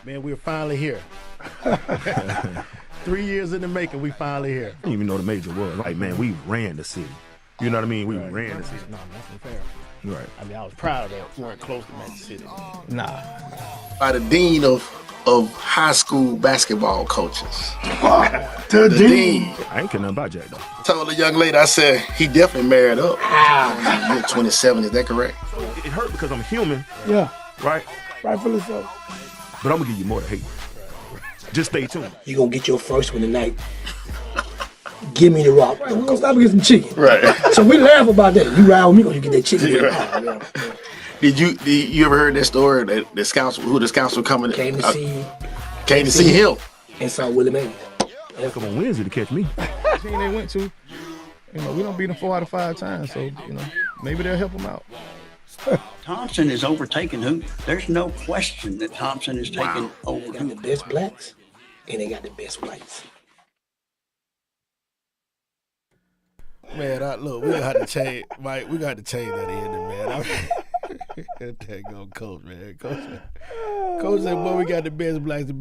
Man, we're finally here. 3 years in the making, we finally here. I didn't even know the major was. Like, man, we ran the city. You know what I mean? We ran the city. No, nothing fair. Right. I mean, I was proud of that. We weren't close to Magic City. Nah. By the dean of high school basketball coaches. The dean. I ain't care nothing about Jack, though. Told the young lady, I said, he definitely married up. You're 27, is that correct? It hurt because I'm human. Yeah. Right? Rightfully so. But I'm going to give you more to hate. Just stay tuned. You going to get your first one tonight. Give me the rock. Right, we're going to stop and get some chicken. Right. So we laugh about that. You ride with me because you get that chicken. Yeah, right. Did you ever heard that story that the scouts were coming? Came to see. Came to see him. And saw Willie Mays. Come on Wednesday to catch me. The team they went to, we don't beat them 4 out of 5 times, so maybe they'll help them out. Thompson is overtaking Hoop. There's no question that Thompson is taking over. They got the best blacks and they got the best whites. Man, look, we gonna have to change, Mike. We got to change that ending, man. That go coach, man. Coach said, "Boy, we got the best blacks, the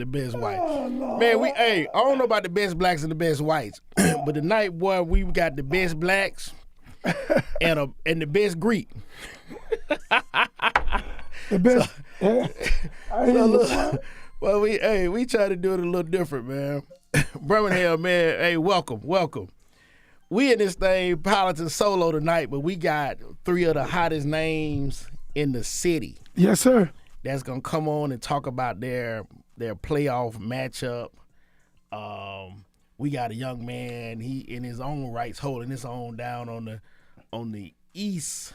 best whites." Man, I don't know about the best blacks and the best whites, but tonight, boy, we got the best blacks and the best Greek. The best. Well, we try to do it a little different, man. Birmingham, man. Hey, welcome. We in this thing piloting solo tonight, but we got 3 of the hottest names in the city. Yes, sir. That's gonna come on and talk about their playoff matchup. We got a young man, he in his own rights holding his own down on the east,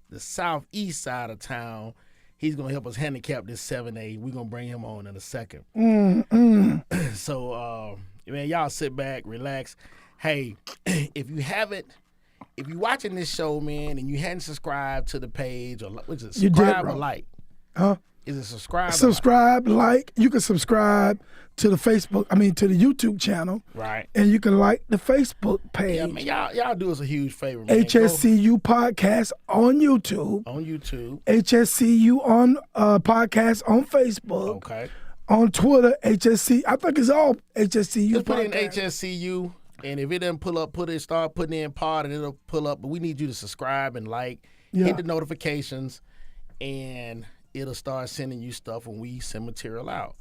the southeast side of town. He's gonna help us handicap this 7A. We're gonna bring him on in a second. So man, y'all sit back, relax. Hey, if you're watching this show, man, and you hadn't subscribed to the page, or what is it, subscribe or like? Huh? Is it subscribe? Subscribe, like. You can subscribe to the to the YouTube channel. Right. And you can like the Facebook page. Yeah, man, y'all do us a huge favor, man. HSCU podcast on YouTube. HSCU on podcast on Facebook. Okay. On Twitter, HSC. I think it's all HSCU. Just put in podcast. HSCU. And if it doesn't pull up, start putting in pod and it'll pull up. But we need you to subscribe and like, hit the notifications, and it'll start sending you stuff when we send material out.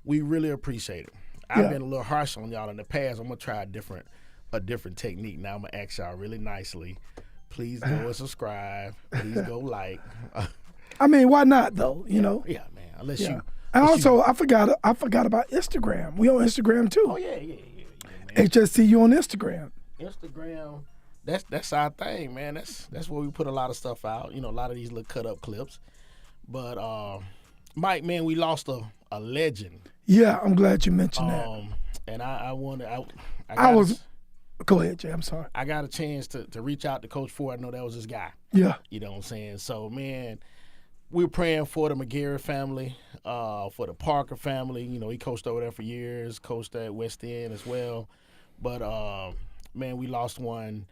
We really appreciate it. I've been a little harsh on y'all in the past. I'm gonna try a different technique. Now I'm gonna ask y'all really nicely. Please go and subscribe. Please go like. I mean, why not though? You know. Yeah, man. Unless you. And also, I forgot about Instagram. We on Instagram too. Oh yeah. HSCU on Instagram. Instagram, that's our thing, man. That's where we put a lot of stuff out. A lot of these little cut up clips. But Mike, man, we lost a legend. Yeah, I'm glad you mentioned that. And I wanted. Go ahead, Jay. I'm sorry. I got a chance to reach out to Coach Ford. I know that was his guy. Yeah. You know what I'm saying? So, man, we're praying for the McGarry family, for the Parker family. He coached over there for years, coached at West End as well. But, man, we lost one.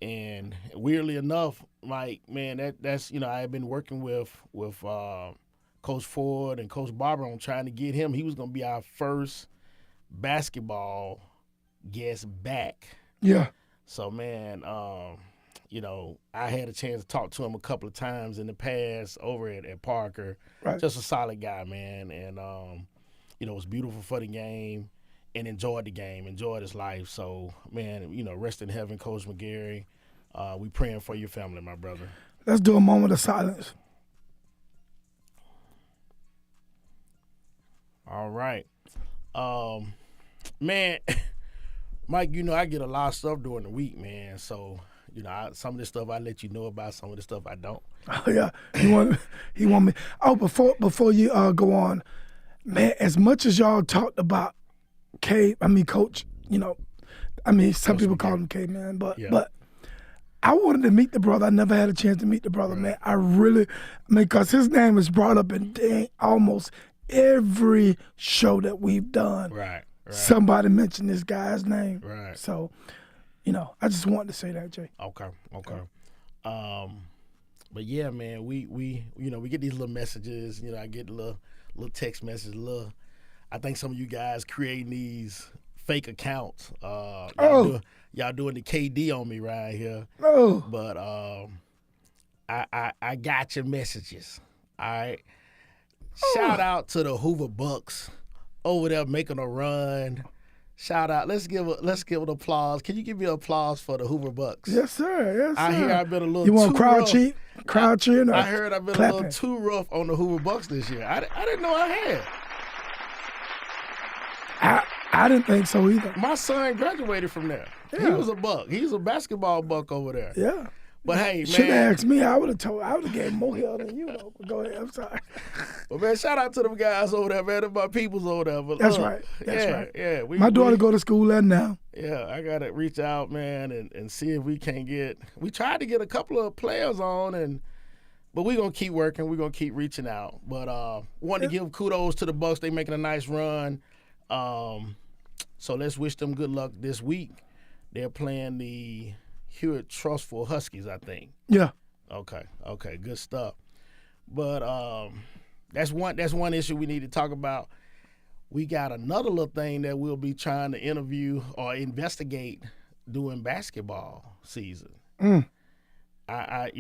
And weirdly enough, Mike, man, that's I had been working with Coach Ford and Coach Barber on trying to get him. He was going to be our first basketball guest back. Yeah. So, man, I had a chance to talk to him a couple of times in the past over at Parker. Right. Just a solid guy, man. And, it was beautiful for the game and enjoyed the game, enjoyed his life. So, man, rest in heaven, Coach McGarry. We praying for your family, my brother. Let's do a moment of silence. All right. Man, Mike, I get a lot of stuff during the week, man. So, some of this stuff I let you know about, some of the stuff I don't. Oh yeah, he want me. Oh, before you go on, man. As much as y'all talked about Coach. Some people call him K, man, but I wanted to meet the brother. I never had a chance to meet the brother, man. I really, because his name is brought up in almost every show that we've done. Right. Somebody mentioned this guy's name. Right. So, I just wanted to say that, Jay. Okay. But yeah, man, we get these little messages. I get little text messages. I think some of you guys creating these fake accounts. Y'all doing the KD on me right here. Oh. But I got your messages. All right. Shout out to the Hoover Bucks over there making a run. Shout out. Let's give an applause. Can you give me an applause for the Hoover Bucks? Yes, sir. I hear I've been a little You want too crowd rough. cheer? Crowd cheering? I heard I've been a little too rough on the Hoover Bucks this year. I didn't know I had. I didn't think so either. My son graduated from there. Yeah. He was a Buck. He's a basketball Buck over there. Yeah. But hey, man. Should have asked me. I would have gave more hell than you know. But go ahead. I'm sorry. But man, shout out to them guys over there, man. They're my peoples over there. But That's right. That's right. Yeah. My daughter go to school there now. Yeah, I gotta reach out, man, and see if we can get. We tried to get a couple of players on, but we're gonna keep working. We're gonna keep reaching out. But wanted to give kudos to the Bucks. They making a nice run. So let's wish them good luck this week. They're playing the Hewitt Trustful Huskies, I think. Yeah. Okay, good stuff. But that's one issue we need to talk about. We got another little thing that we'll be trying to interview or investigate during basketball season. I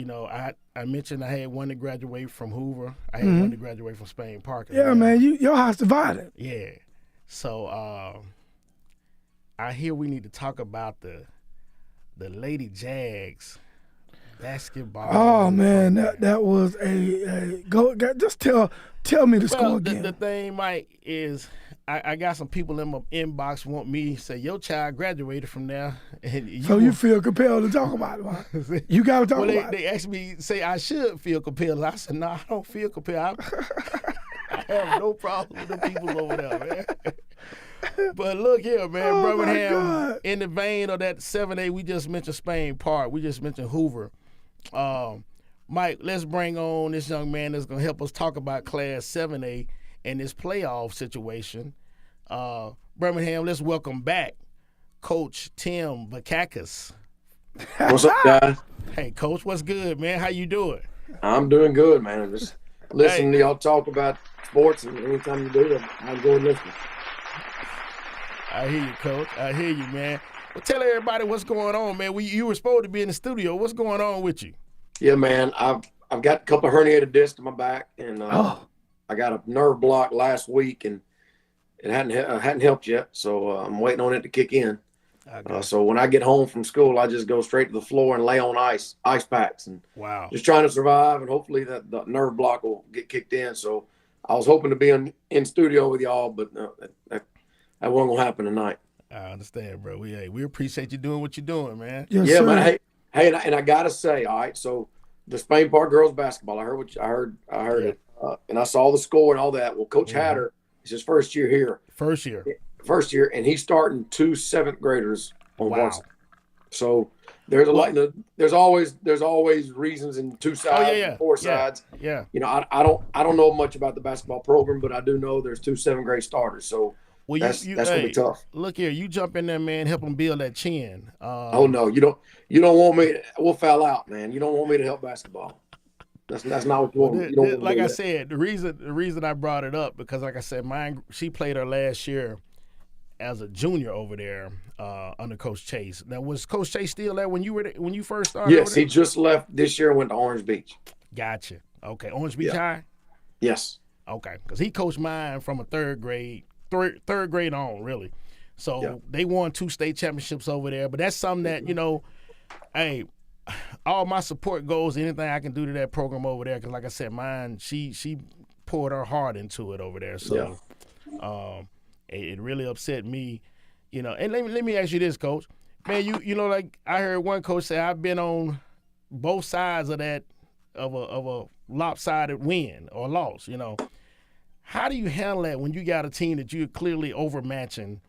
mentioned I had one to graduate from Hoover. I had one to graduate from Spain Park. Yeah, man, your house divided. Yeah. So I hear we need to talk about the Lady Jags basketball. Oh man, that was a go. Just tell me the score again. The thing, Mike, is I got some people in my inbox want me to say your child graduated from there, and you feel compelled to talk about it, huh? You got to talk about it. They asked me say I should feel compelled. I said no, I don't feel compelled. I have no problem with the people over there, man. But look here, man, Birmingham, in the vein of that 7A, we just mentioned Spain Park. We just mentioned Hoover. Mike, let's bring on this young man that's going to help us talk about Class 7A and this playoff situation. Birmingham, let's welcome back Coach Tim Vakakes. What's up, guys? Hey, Coach, what's good, man? How you doing? I'm doing good, man. I'm just listening to y'all talk about sports, and anytime you do that, I'm going listening. I hear you, Coach. I hear you, man. Well, tell everybody what's going on, man. You were supposed to be in the studio. What's going on with you? Yeah, man. I've got a couple of herniated discs in my back, and I got a nerve block last week, and it hadn't helped yet. So I'm waiting on it to kick in. So when I get home from school, I just go straight to the floor and lay on ice packs, and just trying to survive, and hopefully that the nerve block will get kicked in. So I was hoping to be in studio with y'all, but that wasn't gonna happen tonight. I understand, bro. We appreciate you doing what you're doing, man. Yes, yeah, sir. man. Hey, and I gotta say, all right. So the Spain Park girls basketball, I heard it, and I saw the score and all that. Well, Coach Hatter, it's his first year here. First year, and he's starting 2 7th graders on varsity. So there's a lot. There's always reasons in 2 sides, and 4 sides. Yeah. I don't know much about the basketball program, but I do know there's 2 7th grade starters. So. Well, that's gonna be tough. Look here, you jump in there, man. Help them build that chin. Oh no, you don't want me. We'll foul out, man. You don't want me to help basketball. That's not what you want. Like I said, the reason I brought it up because, like I said, she played her last year as a junior over there under Coach Chase. Now, was Coach Chase still there when you first started? Yes, he just left this year and went to Orange Beach. Gotcha. Okay, Orange Beach High. Yes. Okay, because he coached mine from a third grade on, really. So they won 2 state championships over there. But that's something that, hey, all my support goes anything I can do to that program over there. Because like I said, mine, she poured her heart into it over there. So it really upset me, you know. And let me ask you this, Coach. Man, you know, like I heard one coach say, I've been on both sides of that of a lopsided win or loss, you know. How do you handle that when you got a team that you're clearly overmatching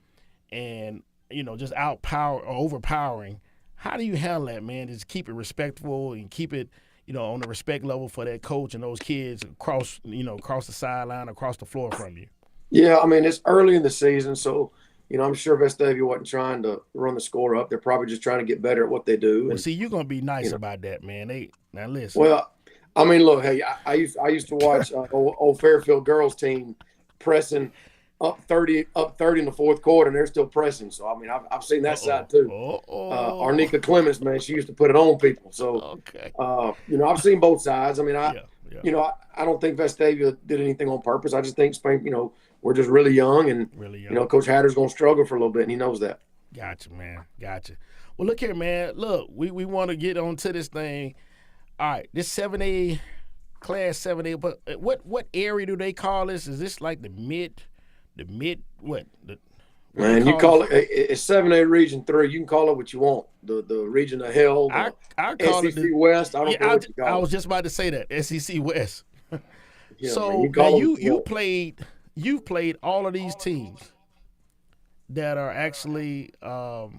and, you know, just overpowering? How do you handle that, man? Just keep it respectful and keep it, you know, on the respect level for that coach and those kids across the sideline, across the floor from you. Yeah, I mean, it's early in the season, so, you know, I'm sure Vestavia wasn't trying to run the score up. They're probably just trying to get better at what they do. Well, see, you're going to be nice about that, man. Now listen. Well, I mean, look, hey, I used to watch old Fairfield girls team pressing up 30 in the fourth quarter, and they're still pressing. So, I mean, I've seen that side too. Arnika Clemens, man, she used to put it on people. So, you know, I've seen both sides. I mean, you know, I don't think Vestavia did anything on purpose. I just think Spain, you know, we're just really young, and you know, Coach Hatter's going to struggle for a little bit, and he knows that. Gotcha, man. Gotcha. Well, look here, man. Look, we want to get on to this thing. All right, this 7A, Class 7A, but what area do they call this? Is this like the mid, what? Man, you call it, it's 7A Region 3. You can call it what you want. The region of hell, the I call SEC it West. I don't care what you call it. I was just about to say that, SEC West. Yeah, so, man, you've played all of these teams that are actually that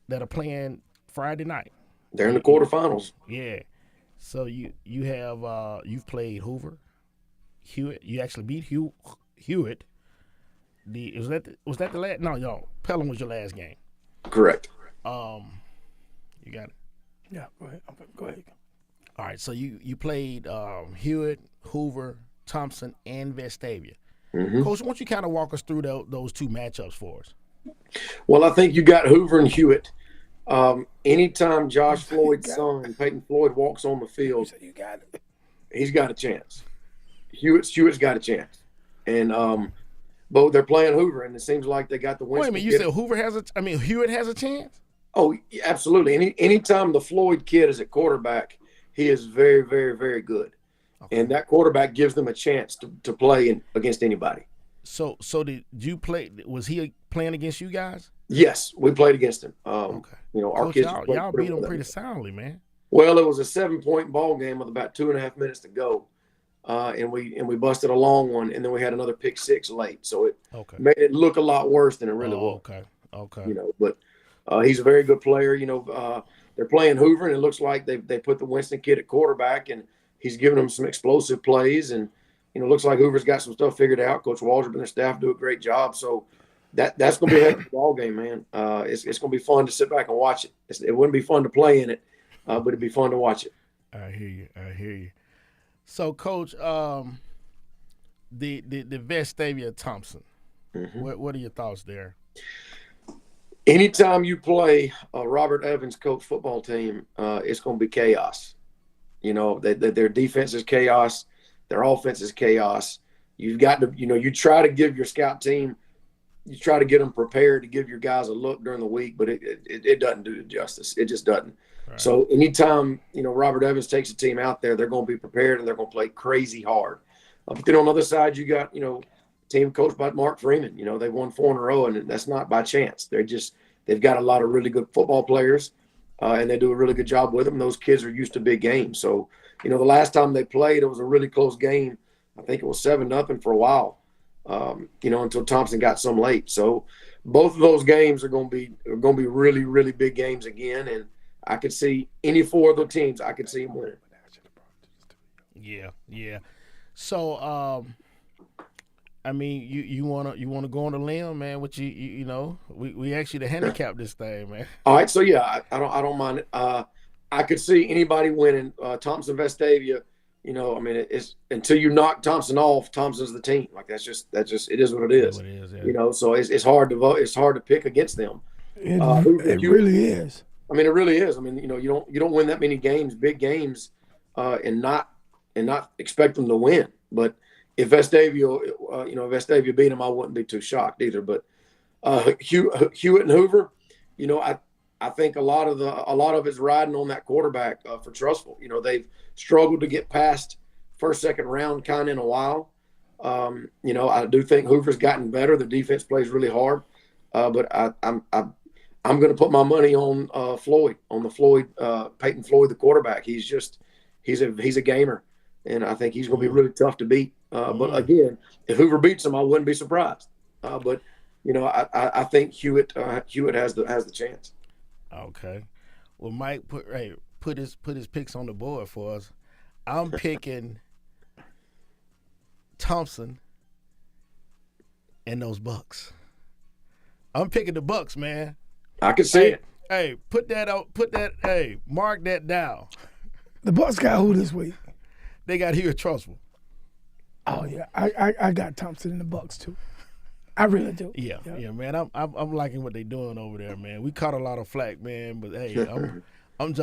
are playing Friday night. They're in the quarterfinals. Yeah. So you have you've played Hoover, Hewitt. You actually beat Hewitt. Was that the last? No. Pelham was your last game. Correct. You got it. Yeah. Go ahead. All right. So you played Hewitt, Hoover, Thompson, and Vestavia. Mm-hmm. Coach, why don't you kind of walk us through those two matchups for us? Well, I think you got Hoover and Hewitt. Anytime Josh Floyd's son, Peyton Floyd, walks on the field, he's got a chance. Hewitt's got a chance. And but they're playing Hoover, and it seems like they got the win. Wait a minute, you said Hewitt has a chance? Oh, absolutely. Anytime the Floyd kid is at quarterback, he is very, very, very good. Okay. And that quarterback gives them a chance to play against anybody. So did you play? Was he playing against you guys? Yes, we played against him. Okay. You know, our Coach, kids y'all beat them pretty soundly, man. Well, it was a 7-point ball game with about 2.5 minutes to go, and we busted a long one, and then we had another pick six late, so it made it look a lot worse than it really was. Okay. You know, but he's a very good player. You know, they're playing Hoover, and it looks like they put the Winston kid at quarterback, and he's giving them some explosive plays, and you know, looks like Hoover's got some stuff figured out. Coach Waldrop and their staff do a great job, so. That's going to be a heck of a ball game, man. It's going to be fun to sit back and watch it. It wouldn't be fun to play in it, but it'd be fun to watch it. I hear you. So, Coach, the Vestavia Thompson, what are your thoughts there? Anytime you play a Robert Evans coach football team, it's going to be chaos. You know, their defense is chaos. Their offense is chaos. You've got to, you know, you try to give your scout team – you try to get them prepared to give your guys a look during the week, but it doesn't do it justice. It just doesn't. Right. So anytime, you know, Robert Evans takes a team out there, they're going to be prepared and they're going to play crazy hard. But then on the other side, you got, you know, team coached by Mark Freeman. You know, they've won 4 in a row, and that's not by chance. They've got a lot of really good football players, and they do a really good job with them. Those kids are used to big games. So, you know, the last time they played, it was a really close game. I think it was 7-0 for a while. You know, until Thompson got some late. So both of those games are going to be really, really big games again. And I could see any 4 of the teams, I could see them winning. Yeah. So, I mean, you wanna go on the limb, man? What you know, we actually to handicap this thing, man. All right, so yeah, I don't mind it. I could see anybody winning. Thompson Vestavia. You know, I mean, it's until you knock Thompson off, Thompson's the team. Like that's just it is what it is. Yeah. You know, so it's hard to vote. It's hard to pick against them. It really is. I mean, it really is. I mean, you know, you don't win that many games, big games, and not expect them to win. But if Vestavia beat them, I wouldn't be too shocked either. But Hewitt and Hoover, you know, I think a lot of it's riding on that quarterback for Trustful. You know, they've struggled to get past first, second round kind of in a while. You know, I do think Hoover's gotten better. The defense plays really hard, but I'm going to put my money on Peyton Floyd, the quarterback. He's a gamer, and I think he's going to be really tough to beat. But again, if Hoover beats him, I wouldn't be surprised. But you know, I think Hewitt has the chance. Okay, well, Mike put his picks on the board for us. I'm picking Thompson and those Bucks. I'm picking the Bucks, man. I can see it. Hey, put that out. Hey, mark that down. The Bucks got who this week? They got Hewitt Trustful. Oh yeah, I got Thompson in the Bucks too. I really do. Yeah, man. I'm liking what they doing over there, man. We caught a lot of flack, man, but hey, I'm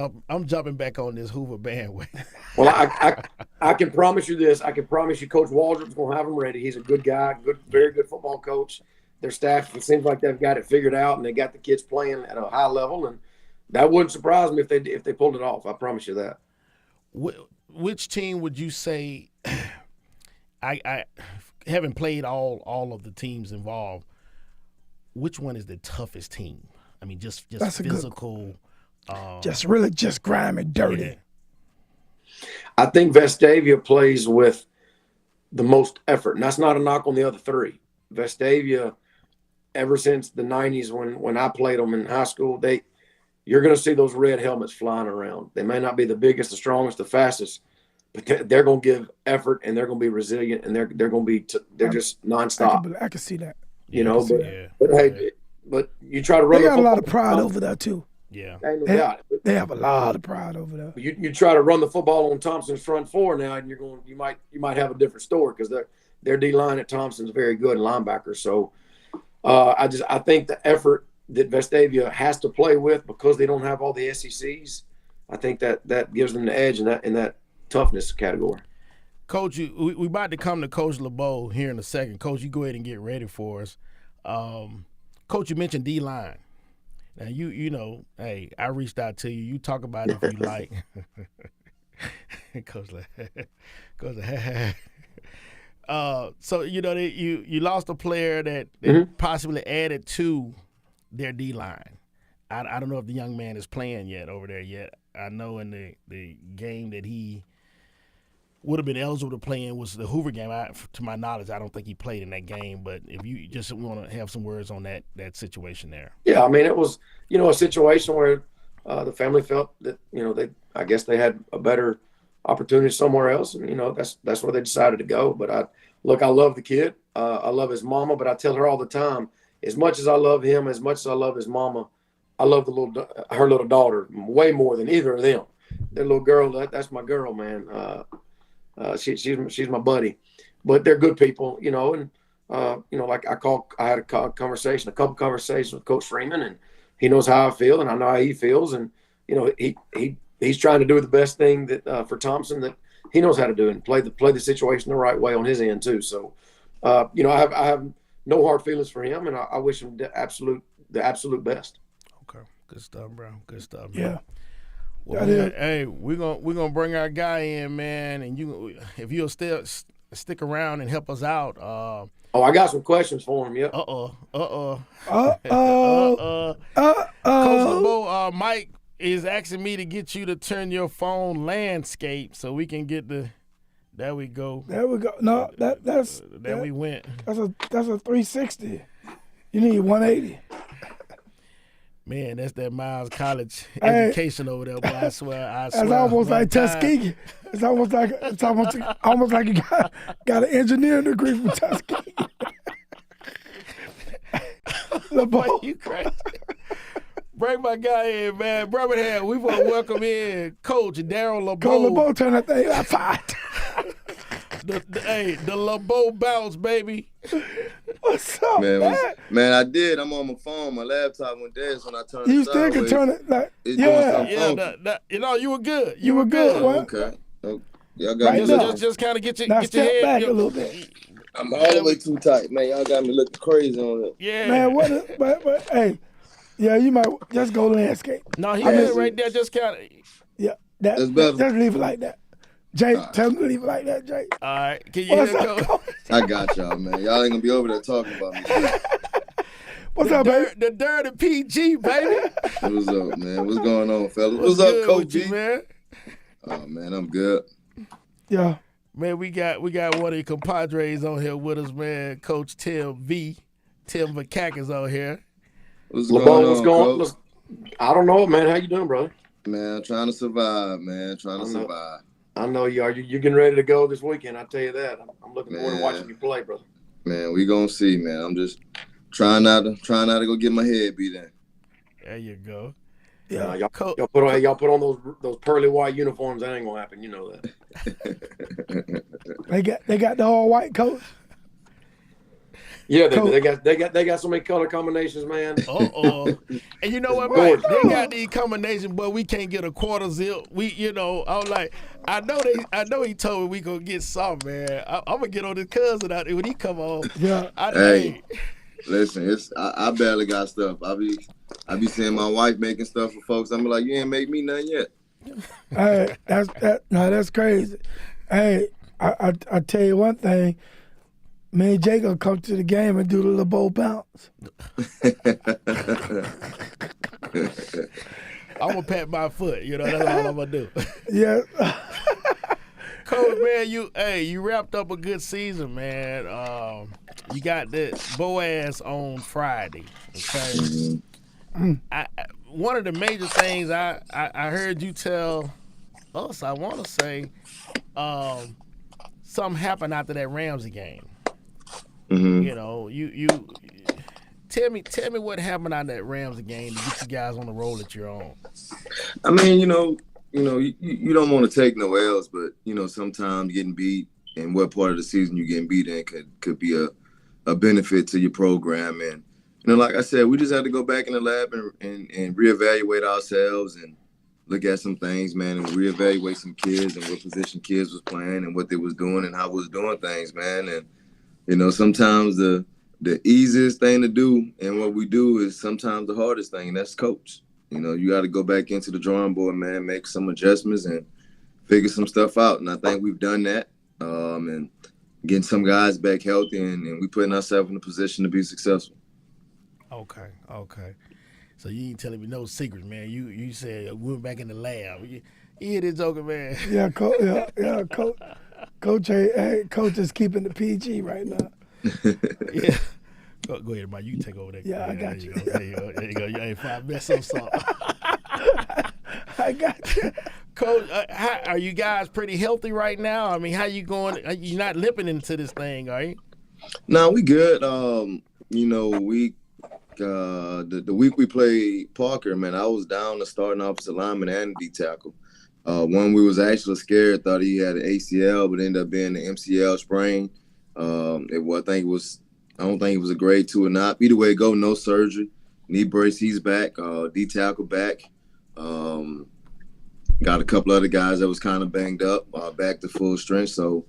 jumping back on this Hoover bandwagon. Well, I can promise you this. I can promise you, Coach Waldrop's gonna have him ready. He's a good guy, very good football coach. Their staff, it seems like they've got it figured out, and they got the kids playing at a high level, and that wouldn't surprise me if they pulled it off. I promise you that. Which team would you say? I haven't played all of the teams involved. Which one is the toughest team? I mean, just That's physical. Just grimy, dirty. Yeah. I think Vestavia plays with the most effort, and that's not a knock on the other three. Vestavia, ever since the 90s when I played them in high school, you're going to see those red helmets flying around. They may not be the biggest, the strongest, the fastest, but they're going to give effort, and they're going to be resilient, and they're going to be they're just nonstop. I can see that. You know, but you try to run. They got a lot of pride over there too. Yeah, ain't no doubt. They have a lot of pride over there. You try to run the football on Thompson's front four now, and you might have a different story because their D line at Thompson's very good linebacker. So I think the effort that Vestavia has to play with because they don't have all the SECs, I think that gives them the edge in that toughness category. Coach, we about to come to Coach LeBeaux here in a second. Coach, you go ahead and get ready for us. Coach, you mentioned D line. Now you know, hey, I reached out to you. You talk about it if you like. Coach so you know you lost a player that possibly added to their D line. I don't know if the young man is playing yet over there yet. I know in the game that he would have been eligible to play in was the Hoover game. To my knowledge, I don't think he played in that game. But if you just want to have some words on that situation there. Yeah, I mean, it was, you know, a situation where the family felt that, you know, I guess they had a better opportunity somewhere else, and you know that's where they decided to go. But I love the kid. I love his mama, but I tell her all the time, as much as I love him, as much as I love his mama, I love her little daughter way more than either of them. Their little girl, that's my girl, man. She's my buddy, but they're good people, you know. And you know, like I had a couple conversations with Coach Freeman, and he knows how I feel, and I know how he feels, and you know, he's trying to do the best thing that for Thompson that he knows how to do, and play the situation the right way on his end too. So, you know, I have no hard feelings for him, and I wish him the absolute best. Okay, good stuff, bro. Good stuff, man. Yeah. Well, man, hey, we're gonna bring our guy in, man, and if you'll still stick around and help us out. I got some questions for him. Yep. Coach LeBeaux, Mike is asking me to get you to turn your phone landscape so we can get the. There we go. No, that's there we went. That's a 360. You need 180. Man, that's that Miles College education over there. But I swear. It's almost like Tuskegee. It's almost like you got an engineering degree from Tuskegee. LeBeaux, you crazy? Bring my guy in, man. Birmingham, we want to welcome in Coach Darrell LeBeaux. Coach LeBeaux, turn that thing up fight. The LeBeaux bounce, baby. What's up, man? Man, I did. I'm on my phone. My laptop went dead, so when I turned it You still can turn it like, it's doing something you know, you were good. You were good. Okay. Y'all got me just kind of get your step head back a little bit. I'm all the way too tight, man. Y'all got me looking crazy on it. Yeah. Man, but hey, yeah, you might just go landscape. No, he is right there. Just kind of. Yeah, that's better. Just leave it like that. Jake, tell him to leave it like that, Jake. All right. Can you hear him, Coach? I got y'all, man. Y'all ain't gonna be over there talking about me. What's up, baby? The dirty PG, baby. What's up, man? What's going on, fellas? What's up, good Coach with you, G? man? Oh, man, I'm good. Yeah. Man, we got one of your compadres on here with us, man. Coach Tim Vakakes on here. What's LeBeaux, going on, what's going Coach? on? I don't know, man. How you doing, brother? Man, trying to survive, man. Trying to survive. I know you are. You're getting ready to go this weekend. I tell you that. I'm looking forward to watching you play, brother. Man, we gonna see, man. I'm just trying not to go get my head beat in. There you go. Yeah, y'all put on those pearly white uniforms. That ain't gonna happen. You know that. They got the all white coach. Yeah, they got so many color combinations, man. And you know what, man? They got these combinations, but we can't get a quarter zip. I was like, I know he told me we gonna get some, man. I'm gonna get on his cousin out there when he come on. Yeah. Hey, listen, I barely got stuff. I be seeing my wife making stuff for folks. I'm like, you ain't make me none yet. Hey, that's crazy. Hey, I tell you one thing. Me and Jay gonna come to the game and do the LeBeaux bounce. I'm gonna pat my foot. That's all I'm gonna do. Yeah. Coach, man, you wrapped up a good season, man. You got the Boaz on Friday. Okay. One of the major things I heard you tell us, I want to say, something happened after that Ramsey game. Mm-hmm. You tell me what happened on that Ramsey game to get you guys on the roll that you're on. I mean, you don't want to take no L's, but sometimes getting beat and what part of the season you're getting beat in could be a benefit to your program. And like I said, we just had to go back in the lab and reevaluate ourselves and look at some things, man, and reevaluate some kids and what position kids was playing and what they was doing and how we was doing things, man. And sometimes the easiest thing to do and what we do is sometimes the hardest thing, and that's coach. You got to go back into the drawing board, man, make some adjustments and figure some stuff out. And I think we've done that and getting some guys back healthy and we putting ourselves in a position to be successful. Okay. So you ain't telling me no secrets, man. You said we went back in the lab. You hear this joker, man? Yeah, Coach. Coach, Coach is keeping the PG right now. Yeah. Go ahead, Mike. You can take over that. Yeah, I got you. There you go. You ain't five mess up something. I got you. Coach, are you guys pretty healthy right now? I mean, how you going? You're not limping into this thing, are you? No, we good. We the week we played Parker, man, I was down the starting offensive lineman and D tackle. One we was actually scared, thought he had an ACL, but ended up being an MCL sprain. I don't think it was a grade 2 or not. Either way it go, no surgery. Knee brace, he's back. D tackle back. Got a couple other guys that was kind of banged up, back to full strength. So,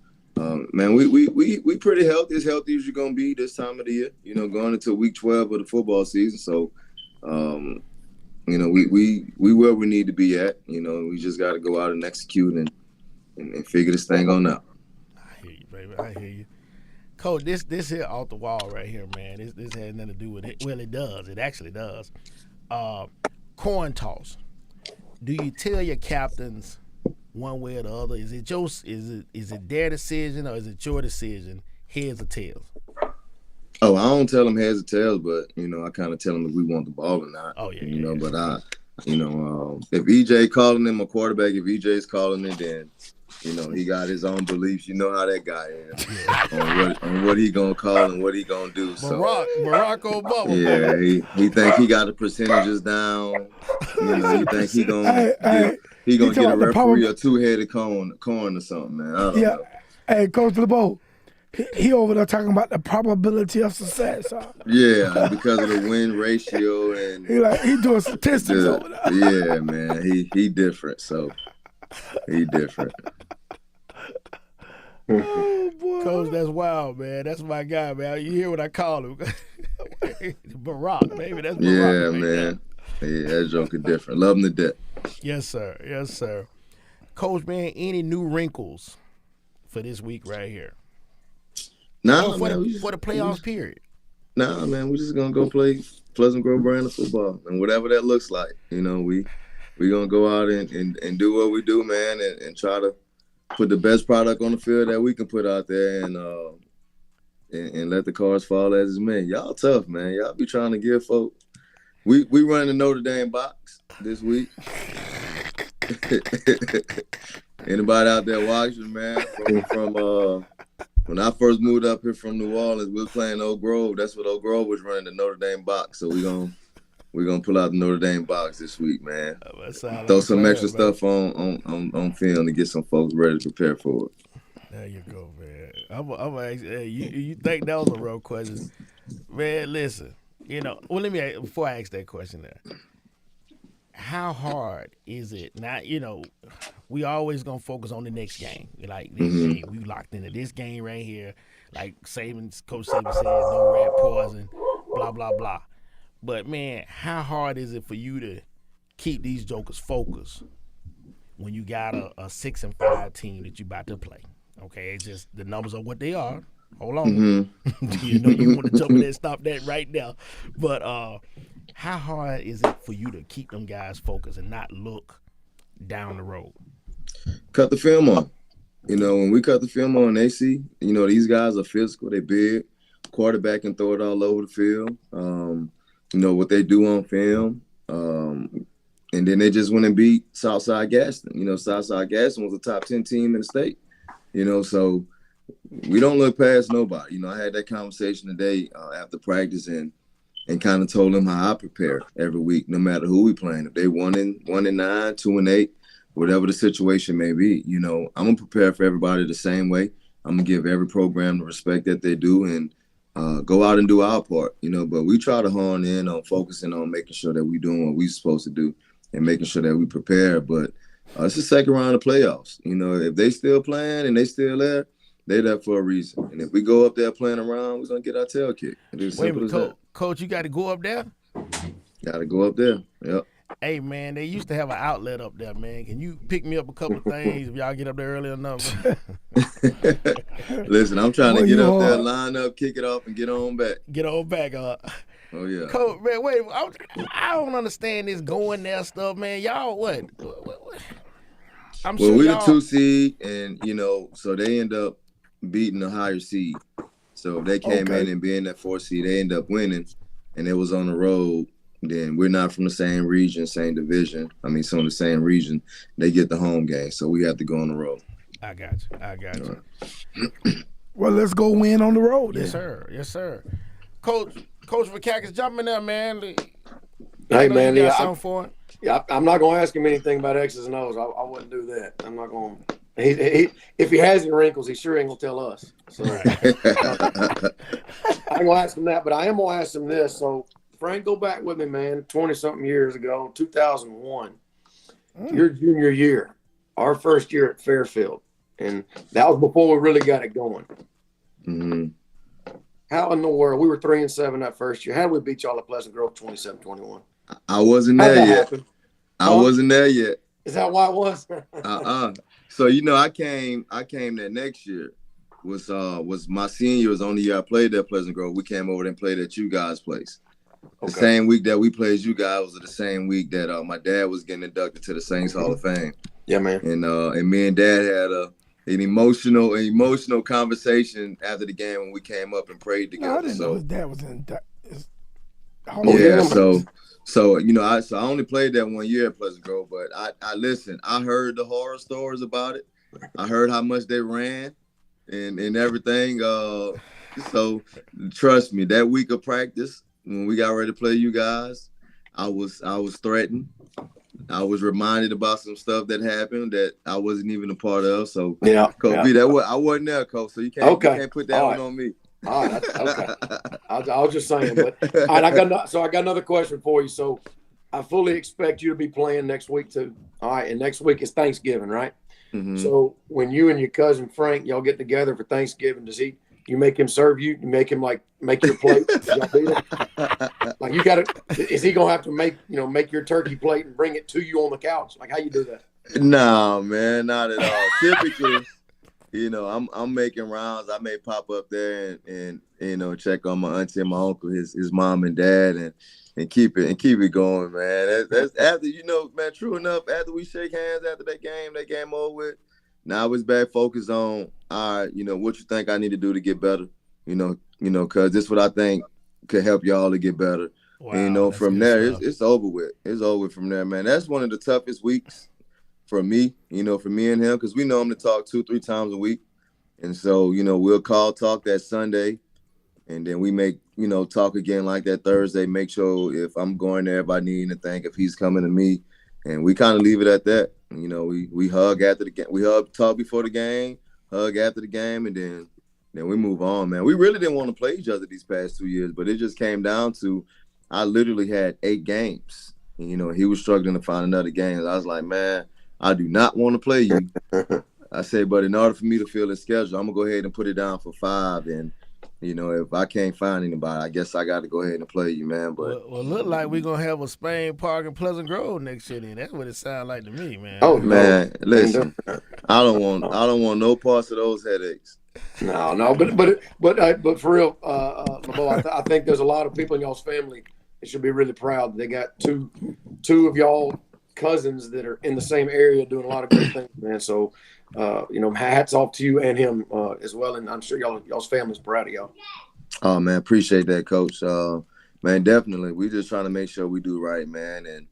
man, we pretty healthy, as healthy as you're gonna be this time of the year. Going into week 12 of the football season. So, we where we need to be at. We just got to go out and execute and figure this thing on out. I hear you, baby. I hear you. Coach, this here off the wall right here, man. This has nothing to do with it. Well, it does. It actually does. Coin toss. Do you tell your captains one way or the other? Is it their decision or is it your decision? Heads or tails? Oh, I don't tell them heads or tails, but I kind of tell them if we want the ball or not. Oh yeah. But if EJ calling him a quarterback, if EJ's calling it, then he got his own beliefs. You know how that guy is on what he gonna call and what he gonna do. So Barack Obama. Yeah, he think he got the percentages down. He think he gonna get a referee a 2-headed corn or something, man. I don't know. Hey, Coach LeBeaux, he over there talking about the probability of success. Huh? Yeah, because of the win ratio and he doing statistics over there. Yeah, man, he different. So he different. Oh boy, Coach, that's wild, man. That's my guy, man. You hear what I call him? Barack, baby. That's Barack. Yeah, man. Yeah, that joker different. Love him to death. Yes, sir. Coach, man, any new wrinkles for this week right here? Nah, for man, the playoffs period. Nah, man, we just gonna go play Pleasant Grove brand of football, and whatever that looks like. You know, we gonna go out and do what we do, man, and try to put the best product on the field that we can put out there, and let the cards fall as it's meant. Y'all tough, man. Y'all be trying to give folks. We run the Notre Dame box this week. Anybody out there watching, man? From when I first moved up here from New Orleans, we were playing Oak Grove. That's what Oak Grove was running, the Notre Dame box. So we're gonna pull out the Notre Dame box this week, man. Throw some extra stuff on film to get some folks ready to prepare for it. There you go, man. I'm ask, hey, you think that was a real question, man? Listen, well, let me ask, before I ask that question there. How hard is it now? We always gonna focus on the next game. Like this game, we locked into this game right here. Like Coach Saban says, no rat poison, blah blah blah. But man, how hard is it for you to keep these jokers focused when you got a 6-5 team that you about to play? Okay, it's just the numbers are what they are. Hold on, you want to jump in there and stop that right now. But how hard is it for you to keep them guys focused and not look down the road? Cut the film on. When we cut the film on, they see, these guys are physical, they big. Quarterback can throw it all over the field. What they do on film. And then they just went and beat Southside Gaston. Southside Gaston was a top 10 team in the state. So we don't look past nobody. I had that conversation today after practice and kind of told them how I prepare every week, no matter who we playing. If they 1-9, 2-8, whatever the situation may be, I'm gonna prepare for everybody the same way. I'm gonna give every program the respect that they do and go out and do our part, But we try to hone in on focusing on making sure that we doing what we supposed to do and making sure that we prepare. But it's the second round of playoffs. If they still playing and they still there, they there for a reason. And if we go up there playing around, we're gonna get our tail kicked. It's Wait a minute, Coach, you got to go up there? Got to go up there. Yep. Hey, man, they used to have an outlet up there, man. Can you pick me up a couple of things if y'all get up there early enough? Listen, I'm trying to get up there, line up, kick it off, and get on back. Get on back, Oh, yeah. Coach, man, wait, I don't understand this going there stuff, man. Y'all what? We the 2 seed, and, so they end up beating the higher seed. So if they came in and being that 4 seed, they end up winning, and it was on the road. Then we're not from the same region, same division. So in the same region, they get the home game. So we have to go on the road. I got you. Well, let's go win on the road. Yes, sir. Yes, sir. Coach Vakakes, jump in there, man. Hey, man. You got something for it? Yeah, I'm not going to ask him anything about X's and O's. I wouldn't do that. I'm not going to. If he has any wrinkles, he sure ain't going to tell us. So I ain't going to ask him that, but I am going to ask him this. So, Frank, go back with me, man, 20-something years ago, 2001, your junior year, our first year at Fairfield. And that was before we really got it going. Mm-hmm. How in the world, we were 3-7 that first year. How did we beat y'all at Pleasant Grove 27-21? I wasn't there yet. I wasn't there yet. Is that why it was? So I came that next year. Was my senior year, was the only year I played at Pleasant Grove. We came over and played at you guys' place. The same week that we played you guys was the same week that my dad was getting inducted to the Saints Hall of Fame. Yeah, man. And me and Dad had an emotional conversation after the game when we came up and prayed together. I didn't know his dad was in. So I only played that 1 year at Pleasant Grove, but I listened. I heard the horror stories about it. I heard how much they ran and everything. So trust me, that week of practice when we got ready to play you guys, I was threatened. I was reminded about some stuff that happened that I wasn't even a part of. So Coach B, I wasn't there, Coach. So you can't put that one on me. All right, okay. I was just saying, but all right, I got another question for you. So I fully expect you to be playing next week too. All right, and next week is Thanksgiving, right? Mm-hmm. So when you and your cousin Frank, y'all get together for Thanksgiving, you make him serve you? You make him make your plate? Y'all do that? Like you got to? Is he gonna have to make your turkey plate and bring it to you on the couch? Like how you do that? No, man, not at all. Typically, I'm making rounds. I may pop up there and check on my auntie and my uncle, his mom and dad, and keep it going, man. That's after man. True enough, after we shake hands after that game over with. Now it's back focused on, all right, what you think I need to do to get better, because this is what I think could help y'all to get better. Wow, and from there, it's over with. It's over from there, man. That's one of the toughest weeks for me, for me and him, because we know him to talk 2-3 times a week. And so, we'll talk that Sunday, and then we make, talk again like that Thursday, make sure if I'm going there, if I need anything, if he's coming to me. And we kind of leave it at that. We hug after the game. We talk before the game, hug after the game, and then we move on, man. We really didn't want to play each other these past 2 years, but it just came down to I literally had 8 games. And, he was struggling to find another game. I was like, man, I do not want to play you. I say, but in order for me to fill the schedule, I'm going to go ahead and put it down for 5. And, if I can't find anybody, I guess I got to go ahead and play you, man. But well, look like we're going to have a Spain Park in Pleasant Grove next year then. That's what it sounds like to me, man. Oh, man, listen, I don't want no parts of those headaches. No, but for real, LeBeaux, I think there's a lot of people in y'all's family that should be really proud. They got two of y'all cousins that are in the same area doing a lot of great things, man. So, hats off to you and him as well, and I'm sure y'all's family's proud of y'all. Oh man, appreciate that, Coach. Man, definitely. We just trying to make sure we do right, man. And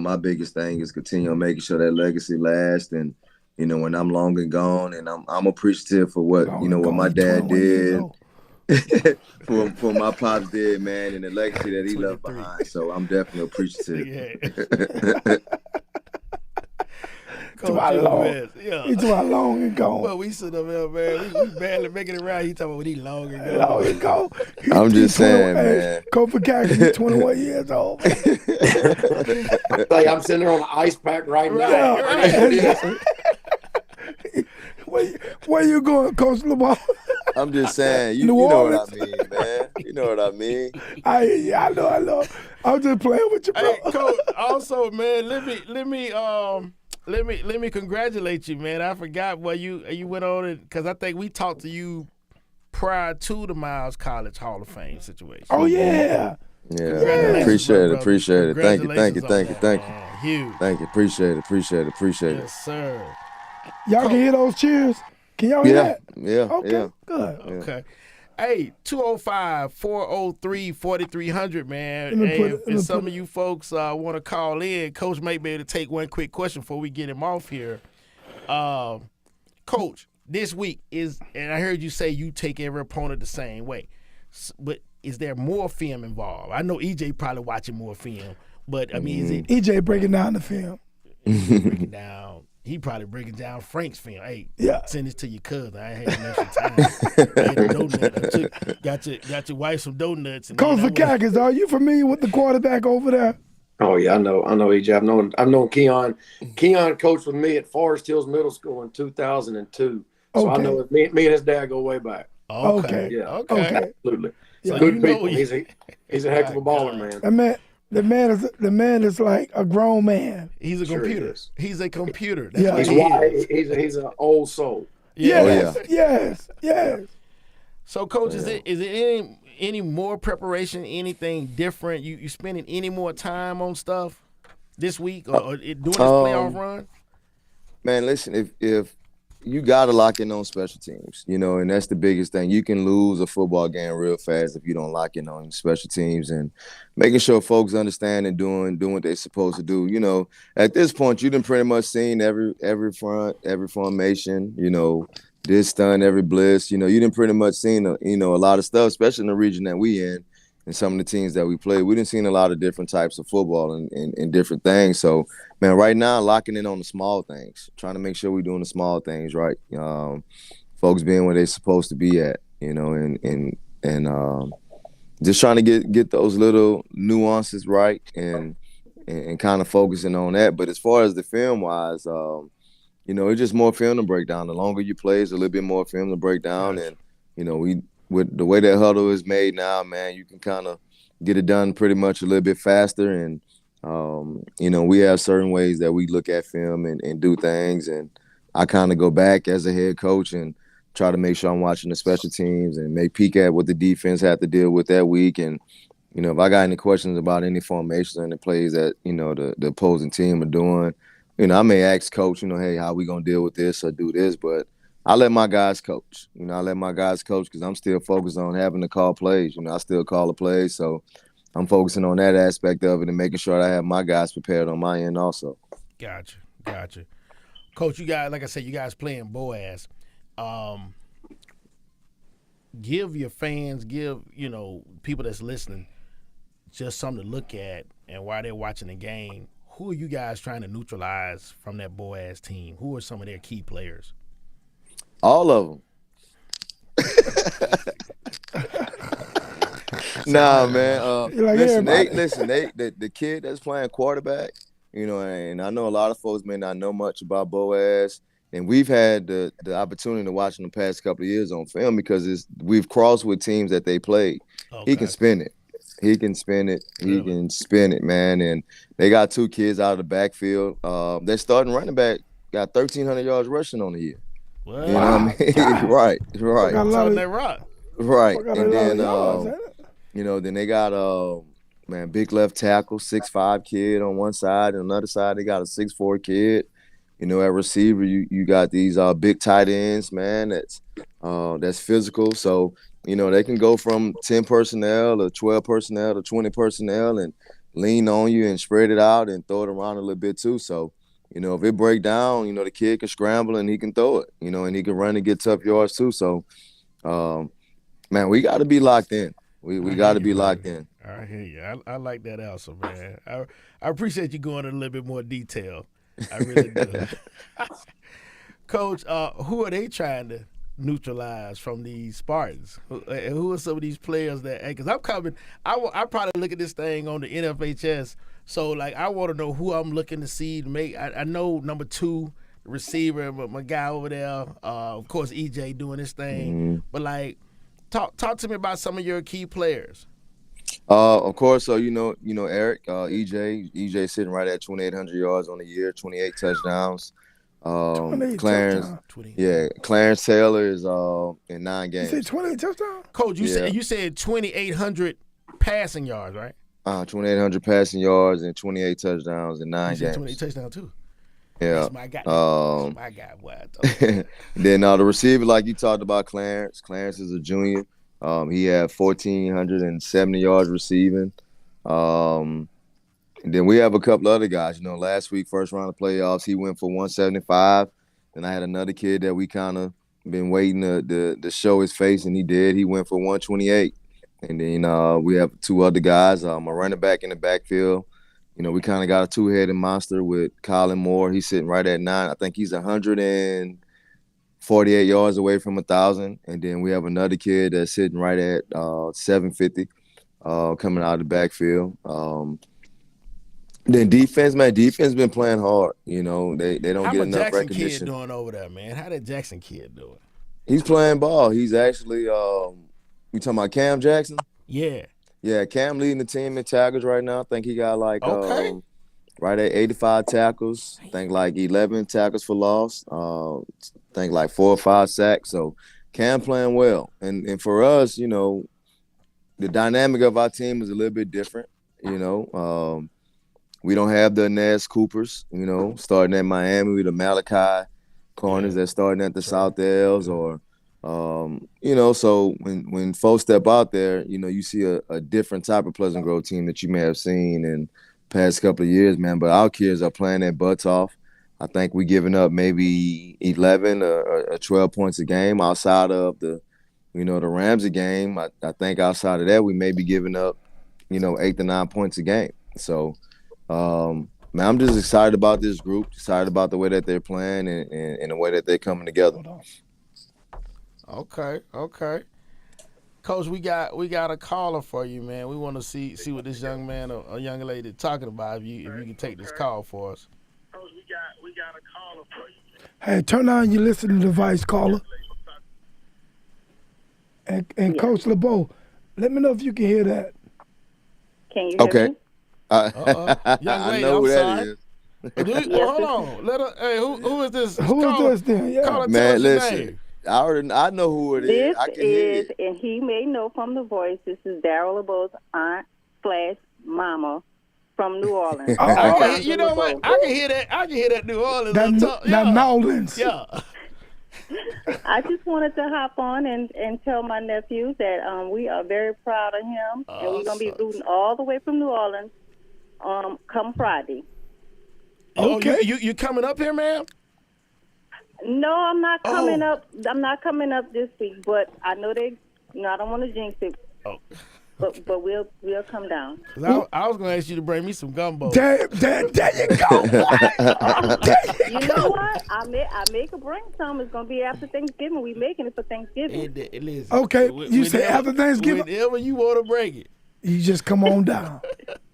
my biggest thing is continue making sure that legacy lasts. And when I'm long and gone, and I'm appreciative for what what my dad did, for my pops did, man, and the legacy that he left behind. So I'm definitely appreciative. Too long and gone. Well, we sit up here, man. We barely making it right. He talking about he long and gone. Long and gone. I'm just saying, man. Coach Vakakes, he's 21 years old. Like I'm sitting there on an ice pack right now. Where you going, Coach LeBeaux? I'm just saying, you know what I mean, man. You know what I mean. I know. I'm just playing with you, bro. Hey, Coach. Also, man, let me congratulate you, man. I forgot what you went on it because I think we talked to you prior to the Miles College Hall of Fame situation. Oh yeah. Yeah, appreciate it. Thank you. Huge. Thank you. Appreciate it. Yes, sir. Y'all can hear those cheers? Can y'all hear that? Yeah. Okay, Yeah. good. Okay. Hey, 205-403-4300, man. If some of you folks want to call in, Coach might be able to take one quick question before we get him off here. Coach, this week and I heard you say you take every opponent the same way, but is there more film involved? I know EJ probably watching more film, but I mean, is it EJ breaking down the film? Breaking down. He probably breaking down Frank's film. Hey, send this to your cousin. I ain't had enough time. I had a donut. Got your wife some donuts. Coach Vakakes, are you familiar with the quarterback over there? Oh yeah, I know EJ. I've known Keon. Keon coached with me at Forest Hills Middle School in 2002. So I know me and his dad go way back. Okay. Yeah. Okay. Absolutely. So Good people. He's a heck of a baller, man. The man is like a grown man. He's a computer. He's a computer. That's what he's an old soul. Yes. So, Coach, is it any more preparation? Anything different? You spending any more time on stuff this week or doing this playoff run? Man, listen, if you got to lock in on special teams, and that's the biggest thing. You can lose a football game real fast if you don't lock in on special teams and making sure folks understand and doing what they're supposed to do. At this point, you've pretty much seen every front, every formation, this stunt, every blitz. You done pretty much seen, a lot of stuff, especially in the region that we in and some of the teams that we play. We done seen a lot of different types of football and different things. So, man, right now, locking in on the small things, trying to make sure we're doing the small things right. Folks being where they're supposed to be at, and just trying to get those little nuances right and kind of focusing on that. But as far as the film-wise, it's just more film to break down. The longer you play, it's a little bit more film to break down. And, with the way that huddle is made now, man, you can kind of get it done pretty much a little bit faster and We have certain ways that we look at film and do things, and I kind of go back as a head coach and try to make sure I'm watching the special teams and may peek at what the defense had to deal with that week. And, if I got any questions about any formations and the plays that, the opposing team are doing, I may ask coach, hey, how we going to deal with this or do this? But I let my guys coach. I let my guys coach because I'm still focused on having to call plays. I still call the plays. So I'm focusing on that aspect of it and making sure I have my guys prepared on my end also. Gotcha. Coach, you guys, like I said, you guys playing Boaz. Give your fans, people that's listening just something to look at, and while they're watching the game, who are you guys trying to neutralize from that Boaz team? Who are some of their key players? All of them. Nah, man. The kid that's playing quarterback, and I know a lot of folks may not know much about Boaz. And we've had the opportunity to watch him the past couple of years on film because we've crossed with teams that they played. Okay. He can spin it. He can spin it, man. And they got 2 kids out of the backfield. Their starting running back got 1,300 yards rushing on the year. What? You know what I mean? Right. Right. And then, then they got big left tackle, 6'5" kid on one side, and on the other side they got a 6'4" kid. At receiver, you got these big tight ends, man. That's physical. So they can go from 10 personnel to 12 personnel to 20 personnel and lean on you and spread it out and throw it around a little bit too. So if it break down, the kid can scramble and he can throw it. And he can run and get tough yards too. So, man, we got to be locked in. We got to be locked in. I hear you. I like that answer, man. I appreciate you going in a little bit more detail. I really do. Coach, who are they trying to neutralize from these Spartans? Who are some of these players that – because I'm coming – I probably look at this thing on the NFHS. So, I want to know who I'm looking to see to make – I know number 2 receiver, my guy over there, of course, EJ doing his thing. Mm-hmm. But, talk to me about some of your key players. Of course, so Eric, EJ sitting right at 2,800 yards on the year, 28 touchdowns. Clarence Taylor is in 9 games. You said 28 touchdowns? Coach, you said 2,800 passing yards, right? 2,800 passing yards and 28 touchdowns in 9 games. 28 touchdowns too. Yeah. That's my guy. My guy. Then the receiver, like you talked about, Clarence. Clarence is a junior. He had 1,470 yards receiving. And then we have a couple other guys. Last week, first round of playoffs, he went for 175. Then I had another kid that we kind of been waiting to show his face, and he did. He went for 128. And then we have 2 other guys. A running back in the backfield. We kind of got a 2-headed monster with Colin Moore. He's sitting right at 9. I think he's 148 yards away from 1,000. And then we have another kid that's sitting right at 750 coming out of the backfield. Then defense been playing hard. They don't get enough recognition. How Jackson kid doing over there, man? How that Jackson kid doing? He's playing ball. He's actually you talking about Cam Jackson? Yeah. Yeah, Cam leading the team in tackles right now. I think he got right at 85 tackles. I think 11 tackles for loss. I think 4 or 5 sacks. So Cam playing well. And for us, the dynamic of our team is a little bit different. We don't have the Nez Coopers, starting at Miami with the Malachi corners that's starting at the South L's or so when folks step out there, you see a different type of Pleasant Grove team that you may have seen in past couple of years, man. But our kids are playing their butts off. I think we're giving up maybe 11 or 12 points a game outside of the Ramsey game. I think outside of that, we may be giving up, 8 to 9 points a game. So, man, I'm just excited about this group, excited about the way that they're playing and the way that they're coming together. Okay. Coach, we got a caller for you, man. We want to see what this young man or young lady talking about. If you can take this call for us. Coach, we got a caller for you. Hey, turn on your listening device, caller. And Coach LeBeaux, let me know if you can hear that. Can you hear me? Young lady, I know I'm who that sorry. is. Hold on. Let her. Hey, who is this? Who is this then? Yeah. Call her, tell Man, us your listen. name. I know who it is. This I can hear is, it. and he may know from the voice, this is Darrell LeBeau's aunt / mama from New Orleans. You know what? I can hear that. I can hear that New Orleans. That New Orleans. Yeah. I just wanted to hop on and tell my nephews that we are very proud of him, and we're going to be rooting all the way from New Orleans come Friday. Okay. You coming up here, ma'am? No, I'm not coming up. I'm not coming up this week, but I know they. I don't want to jinx it. Oh. But we'll come down. I was going to ask you to bring me some gumbo. There you go. You know what? I may could bring some. It's gonna be after Thanksgiving. We making it for Thanksgiving. Okay, you say after Thanksgiving. Whenever you want to bring it, you just come on down,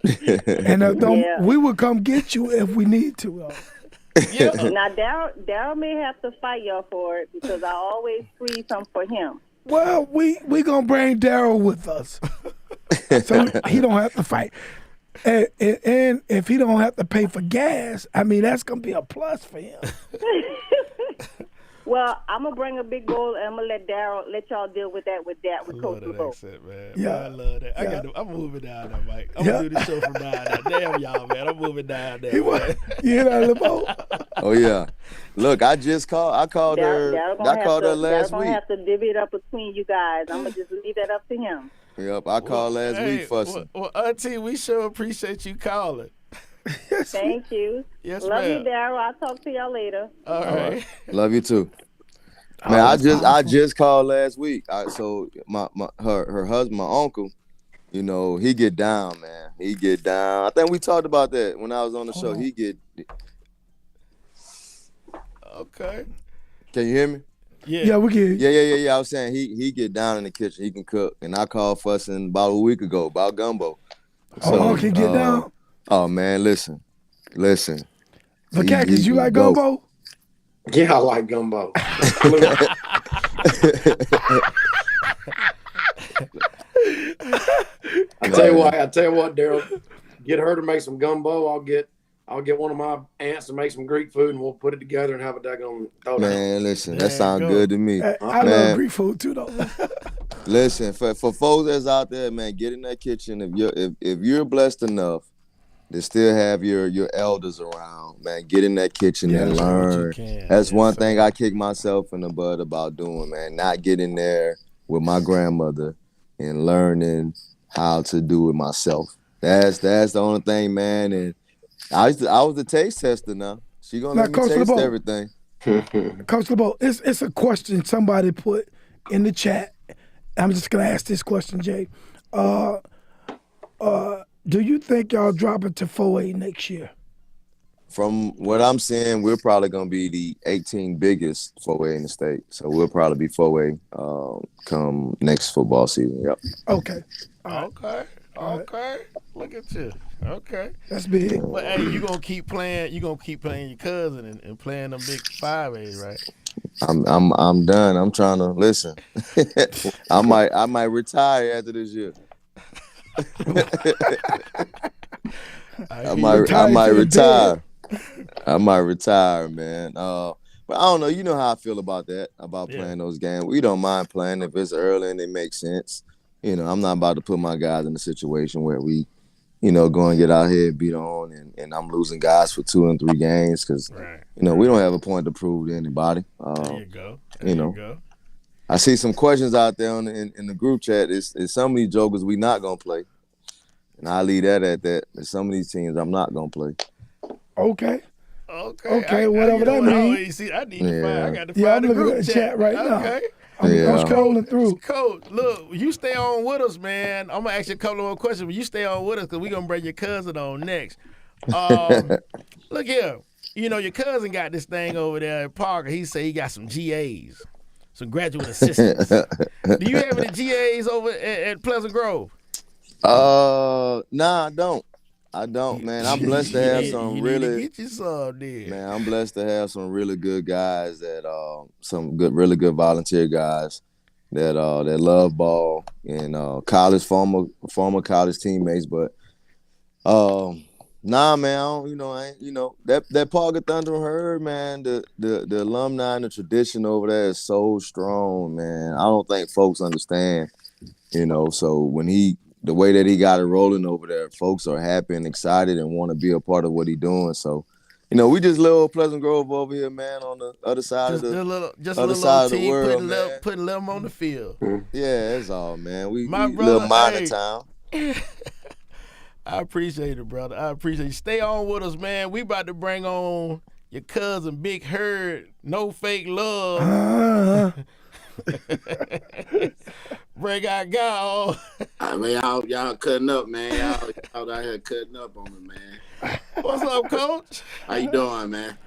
and we will come get you if we need to. Yeah. Now Darrell may have to fight y'all for it because I always free some for him. Well, we gonna bring Darrell with us, so he don't have to fight. And if he don't have to pay for gas, I mean that's gonna be a plus for him. Well, I'm gonna bring a big bowl, and I'm gonna let y'all deal with that with Coach LeBeaux. Man. Yeah, I love that. Yeah. I'm moving down there, Mike. I'm gonna do the show from down there. Damn y'all, man. I'm moving down there. You hear that, LeBeaux? Oh yeah. Look, I called her. I called her last week. week. Gonna have to divvy it up between you guys. I'm gonna just leave that up to him. Yep, I called last week fussing. Well, Auntie, we sure appreciate you calling. Thank you. Yes, Love ma'am. you, Darrell. I'll talk to y'all later. All right. Love you too. Man, I just called last week. So her husband, my uncle, he get down, man. He get down. I think we talked about that when I was on the show. He get. Okay. Can you hear me? Yeah, we can. Yeah. I was saying he get down in the kitchen. He can cook, and I called fussing about a week ago about gumbo. So, can get down. Oh man, listen. Vakakes, you like gumbo? Yeah, I like gumbo. I tell you what, Darrell, get her to make some gumbo. I'll get one of my aunts to make some Greek food, and we'll put it together and have a daggone throw down. Man, listen, that sounds good to me. I love Greek food too, though. Listen, for folks that's out there, man, get in that kitchen. If you're blessed enough to still have your elders around, man, get in that kitchen and learn. That's one thing I kick myself in the butt about doing, man. Not getting there with my grandmother and learning how to do it myself. That's the only thing, man. And I was the taste tester now. She gonna let me taste LeBeaux, everything. Coach LeBeaux, it's a question somebody put in the chat. I'm just gonna ask this question, Jay. Do you think y'all drop it to 4A next year? From what I'm seeing, we're probably gonna be the 18th biggest 4A in the state. So we'll probably be 4A come next football season. Yep. Okay. Okay. Look at you. Okay. That's big. But hey, you gonna keep playing your cousin and playing them big 5As, right? I'm done. I'm trying to listen. I might retire after this year. I might retire. I might retire, man. But I don't know. You know how I feel about that, about playing those games. We don't mind playing if it's early and it makes sense. I'm not about to put my guys in a situation where we, go and get out here and beat on and I'm losing guys for 2 and 3 games because, we don't have a point to prove to anybody. There you go. There you go. I see some questions out there in the group chat. Is some of these jokers we not going to play? And I leave that at that. There's some of these teams I'm not going to play. Okay, whatever that means. See, I need to find. I got to find I'm the looking group at the chat right now. I'm scrolling through. Coach, look, you stay on with us, man. I'm going to ask you a couple more questions, but you stay on with us because we're going to bring your cousin on next. Look here. Your cousin got this thing over there at Parker. He say he got some GAs, some graduate assistants. Do you have any GAs over at Pleasant Grove? Nah, I don't. I don't, man. I'm blessed to have some really. Get you some, then. Man, I'm blessed to have some really good guys that really good volunteer guys that love ball and former college teammates. But Nah, man, that Parker Thunder Herd, man, the alumni and the tradition over there is so strong, man. I don't think folks understand, so when the way that he got it rolling over there, folks are happy and excited and want to be a part of what he's doing. So, we just little Pleasant Grove over here, man, on the other side of the world, man. Putting them on the field. Yeah, that's all, man. We brother, little minor town. I appreciate it, brother. I appreciate it. Stay on with us, man. We about to bring on your cousin, Big Herd, No Fake Love. Bring our guy on. I mean, y'all cutting up, man. Y'all out here cutting up on me, man. What's up, Coach? How you doing, man?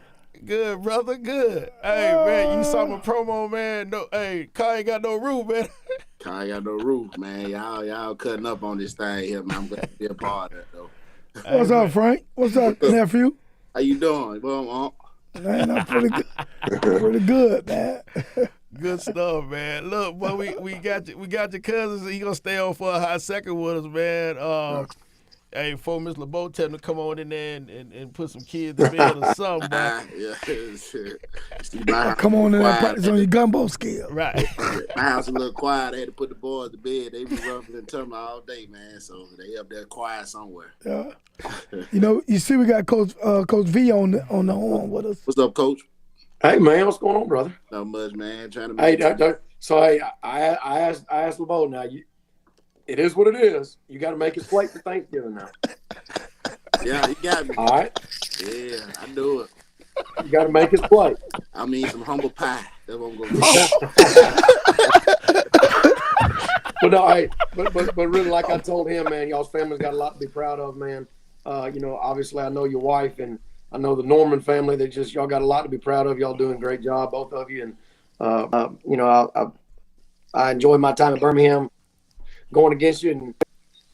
Good, brother. Good. Hey, man, you saw my promo, man. No, hey, Kai ain't got no roof, man. Kai ain't got no roof, man. Y'all cutting up on this thing here, man. I'm glad to be a part of it, though. What's up, Frank? What's up, nephew? How you doing? Well, man, I'm pretty good. Pretty good, man. Good stuff, man. Look, boy, we got your cousins. He gonna stay on for a hot second with us, man. Hey, before Miss LeBeaux tell him to come on in there and put some kids to bed or something, man. Come on in there and practice on your gumbo skill. Right. My house a little quiet. I had to put the boys to bed. They been rubbing and tumbling all day, man. So they up there quiet somewhere. Yeah. You see, we got Coach V on the horn with us. What's up, Coach? Hey, man, what's going on, brother? Not much, man. Trying to make I asked LeBeaux now. It is what it is. You got to make his plate for Thanksgiving now. Yeah, he got me. All right. Yeah, I do it. You got to make his plate. I mean, some humble pie. That's what I'm going to do. But really, like I told him, man, y'all's family's got a lot to be proud of, man. Obviously, I know your wife and I know the Norman family. Y'all got a lot to be proud of. Y'all doing a great job, both of you. And I enjoy my time at Birmingham. Going against you in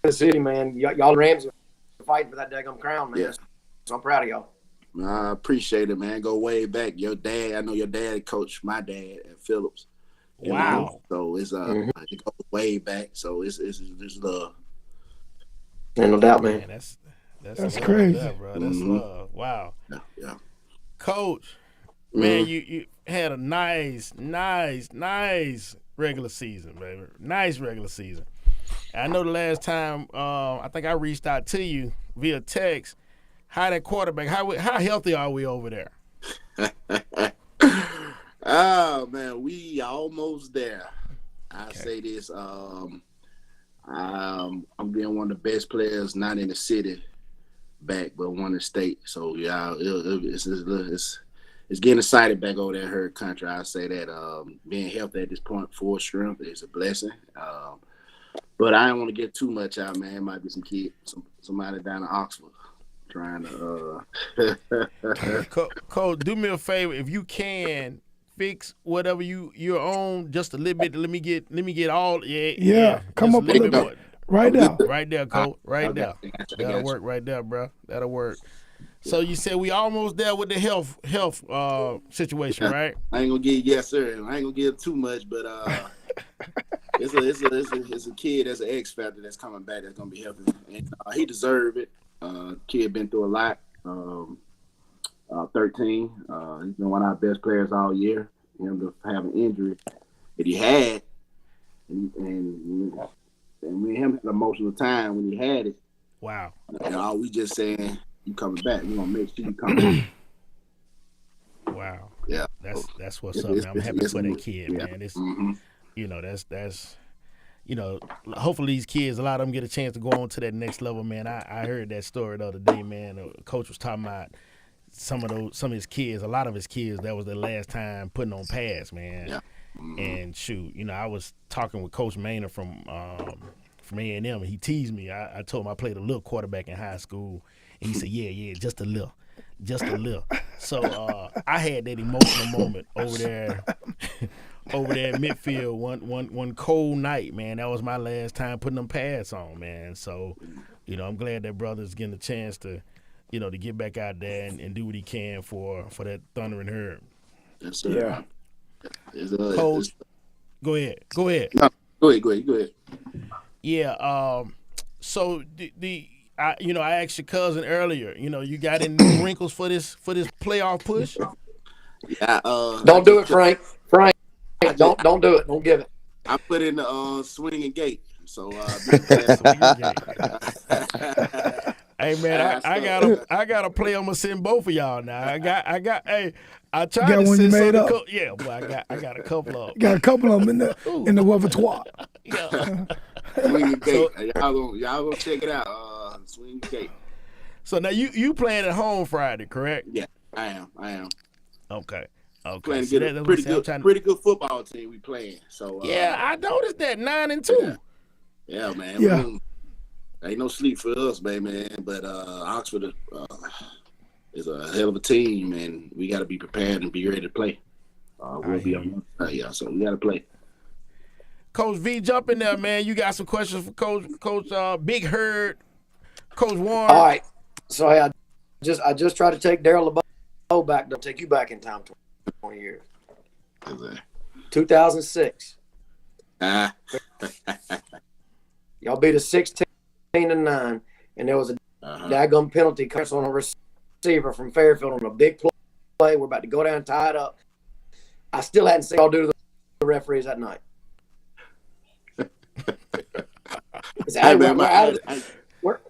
the city, man. Y'all Rams are fighting for that daggum crown, man. Yeah. So I'm proud of y'all. I appreciate it, man. Go way back. Your dad, I know your dad coached my dad at Phillips. Wow. So it's it goes way back. So it's love. Ain't no doubt, man. That's crazy, bro. That's love. Wow. Yeah. Coach, man, you had a nice regular season, baby. Nice regular season. I know the last time I think I reached out to you via text. How that quarterback? How healthy are we over there? Oh man, we almost there. I say this. I'm being one of the best players, not in the city, back, but one in the state. So yeah, it's getting excited back over there, her country. I say that being healthy at this point, full strength is a blessing. But I don't want to get too much out, man. It might be some kid, somebody down in Oxford trying to. Coach, do me a favor, if you can fix whatever you're on just a little bit. Let me get all. Yeah. Come up a little bit. Right now. Right there, Coach. Right there. That'll work right there, bro. That'll work. So you said we almost there with the health situation, right? I ain't gonna give yes, sir. I ain't gonna give too much, but it's a kid that's an X factor that's coming back that's gonna be healthy, and he deserved it. Kid been through a lot. 13. He's been one of our best players all year. Him to have an injury that he had, and me and him had an emotional time when he had it. Wow. And all we just saying, you coming back. We gonna make sure you come back. Wow. Yeah. That's what's up, man. I'm happy for that kid, man. It's that's hopefully these kids, a lot of them get a chance to go on to that next level, man. I heard that story the other day, man. The coach was talking about some of his kids, a lot of his kids, that was their last time putting on pads, man. Yeah. And shoot, I was talking with Coach Maynard from A&M, and he teased me. I told him I played a little quarterback in high school, and he said, yeah, just a little. So I had that emotional moment over there in midfield one cold night, man. That was my last time putting them pads on, man. So, I'm glad that brother's getting a chance to, to get back out there and do what he can for that Thundering Herd. Yes, sir. Yeah. Coach, go ahead. No, go ahead. Yeah. So I asked your cousin earlier. You got any wrinkles for this playoff push? Yeah. Don't do it, Frank. Frank, don't do it. Don't give it. I put in the swinging gate. So hey man, I got a play. I'm gonna send both of y'all now. I got. Hey, I tried got to one send you made some. up? Yeah, boy, I got a couple of them. Got a couple of them in the repertoire. Yeah. Swinging gate. Y'all gonna check it out. Swinging gate. So now you playing at home Friday, correct? Yeah, I am. Okay. Playing to get a pretty good football team we playing. So yeah, I noticed that 9-2. Yeah, man. Yeah. Ain't no sleep for us, man. But Oxford is a hell of a team, and we got to be prepared and be ready to play. We'll be on. So we got to play. Coach V, jump in there, man. You got some questions for Coach Big Herd, Coach Warren. All right. So hey, I just tried to take Darrell LeBeaux back. Don't take you back in time 20 years. 2006. Y'all beat us 16-9, and there was a daggum penalty on a receiver from Fairfield on a big play. We're about to go down and tie it up. I still hadn't seen y'all do to the referees that night.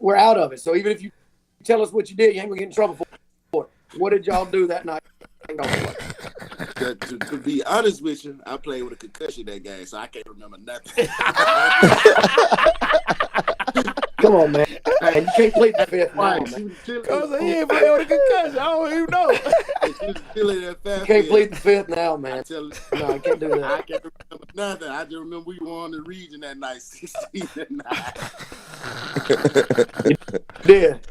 We're out of it. So even if you tell us what you did, you ain't gonna get in trouble for it. What did y'all do that night? To be honest with you, I played with a concussion that game, so I can't remember nothing. Come on, man. You can't play the fifth now, man. Because he ain't playing with a concussion. I don't even know. You can't plead the fifth now, man. No, I can't do that. I can't remember nothing. I just remember we won the region that night, 16-9. You did.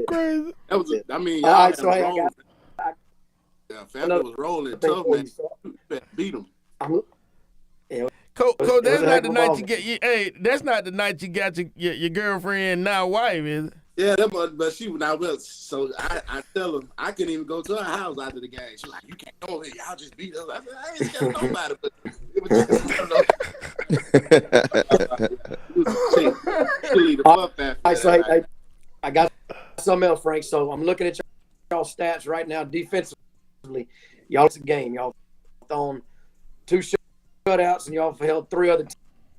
Crazy. That was it. I mean, all right, so hey, family was rolling tough, man. Beat them. Coach, that's not the night you get. Hey, that's not the night you got your girlfriend, now wife, is it? Yeah, but she was not with us. So I tell her I couldn't even go to her house after the game. She's like, "You can't go here. Y'all just beat us." I said, "I ain't scared of nobody." But it was just, I got something else, Frank. So I'm looking at y'all stats right now defensively. Y'all, it's a game. Y'all thrown 2 shutouts, and y'all held 3 other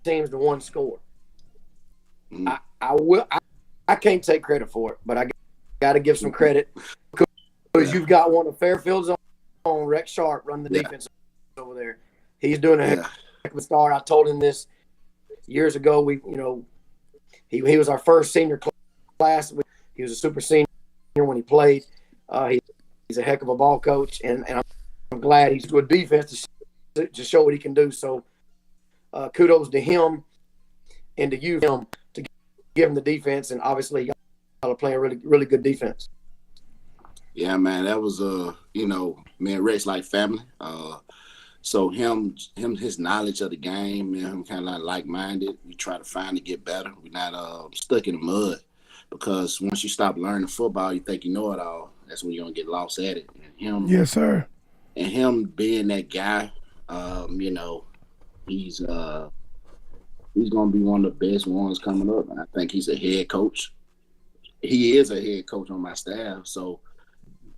teams to 1 score. I can't take credit for it, but I got to give some credit because you've got one of Fairfield's own, Rex Sharp, running the defense over there. He's doing a heck of a start. I told him this years ago. He was our first senior class. He was a super senior when he played. He's a heck of a ball coach, and I'm glad he's good defense to show what he can do. So kudos to him and to you, him, to give him the defense. And obviously, y'all are playing really, really good defense. Yeah, man, that was me and Rex like family. So his knowledge of the game, him kind of like-minded. We try to find to get better. We're not stuck in the mud, because once you stop learning football, you think you know it all. That's when you're gonna get lost at it. And him, yes, sir. And him being that guy, he's gonna be one of the best ones coming up. And I think he's a head coach. He is a head coach on my staff, so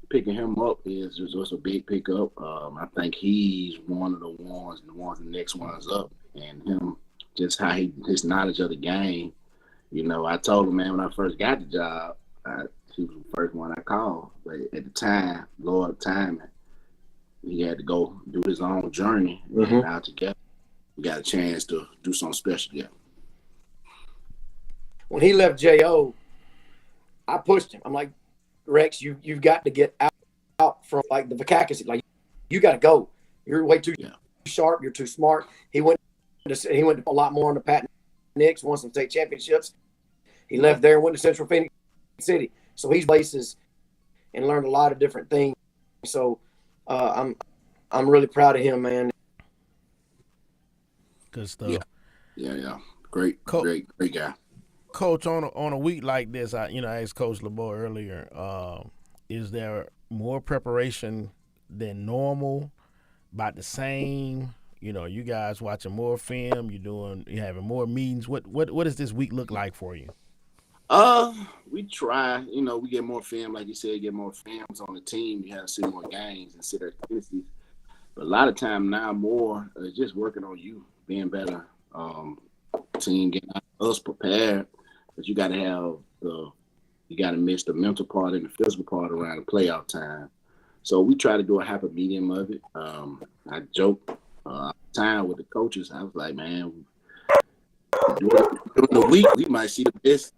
picking him up is just a big pickup. I think he's one of the ones, the next ones up, and him just how his knowledge of the game. I told him, man, when I first got the job, he was the first one I called. But at the time, Lord timing, he had to go do his own journey. And now together, we got a chance to do something special together. When he left J.O., I pushed him. I'm like, Rex, you've got to get out from like the Vakakes. Like, you got to go. You're way too sharp. You're too smart. He went a lot more on the Pat Nix, won some state championships. He left there and went to Central Phoenix City. So he's places and learned a lot of different things. So I'm really proud of him, man. Good stuff. Yeah. Great guy. Coach, on a week like this, I asked Coach LeBeaux earlier, is there more preparation than normal? About the same? You guys watching more film, you having more meetings. What does this week look like for you? we try. You know, we get more film, like you said, get more films on the team. You have to see more games and see their tendencies. But a lot of time now, more is just working on you, being better. Team getting us prepared, but you got to have you got to mix the mental part and the physical part around the playoff time. So we try to do a happy medium of it. I joke time with the coaches. I was like, man, during the week we might see the best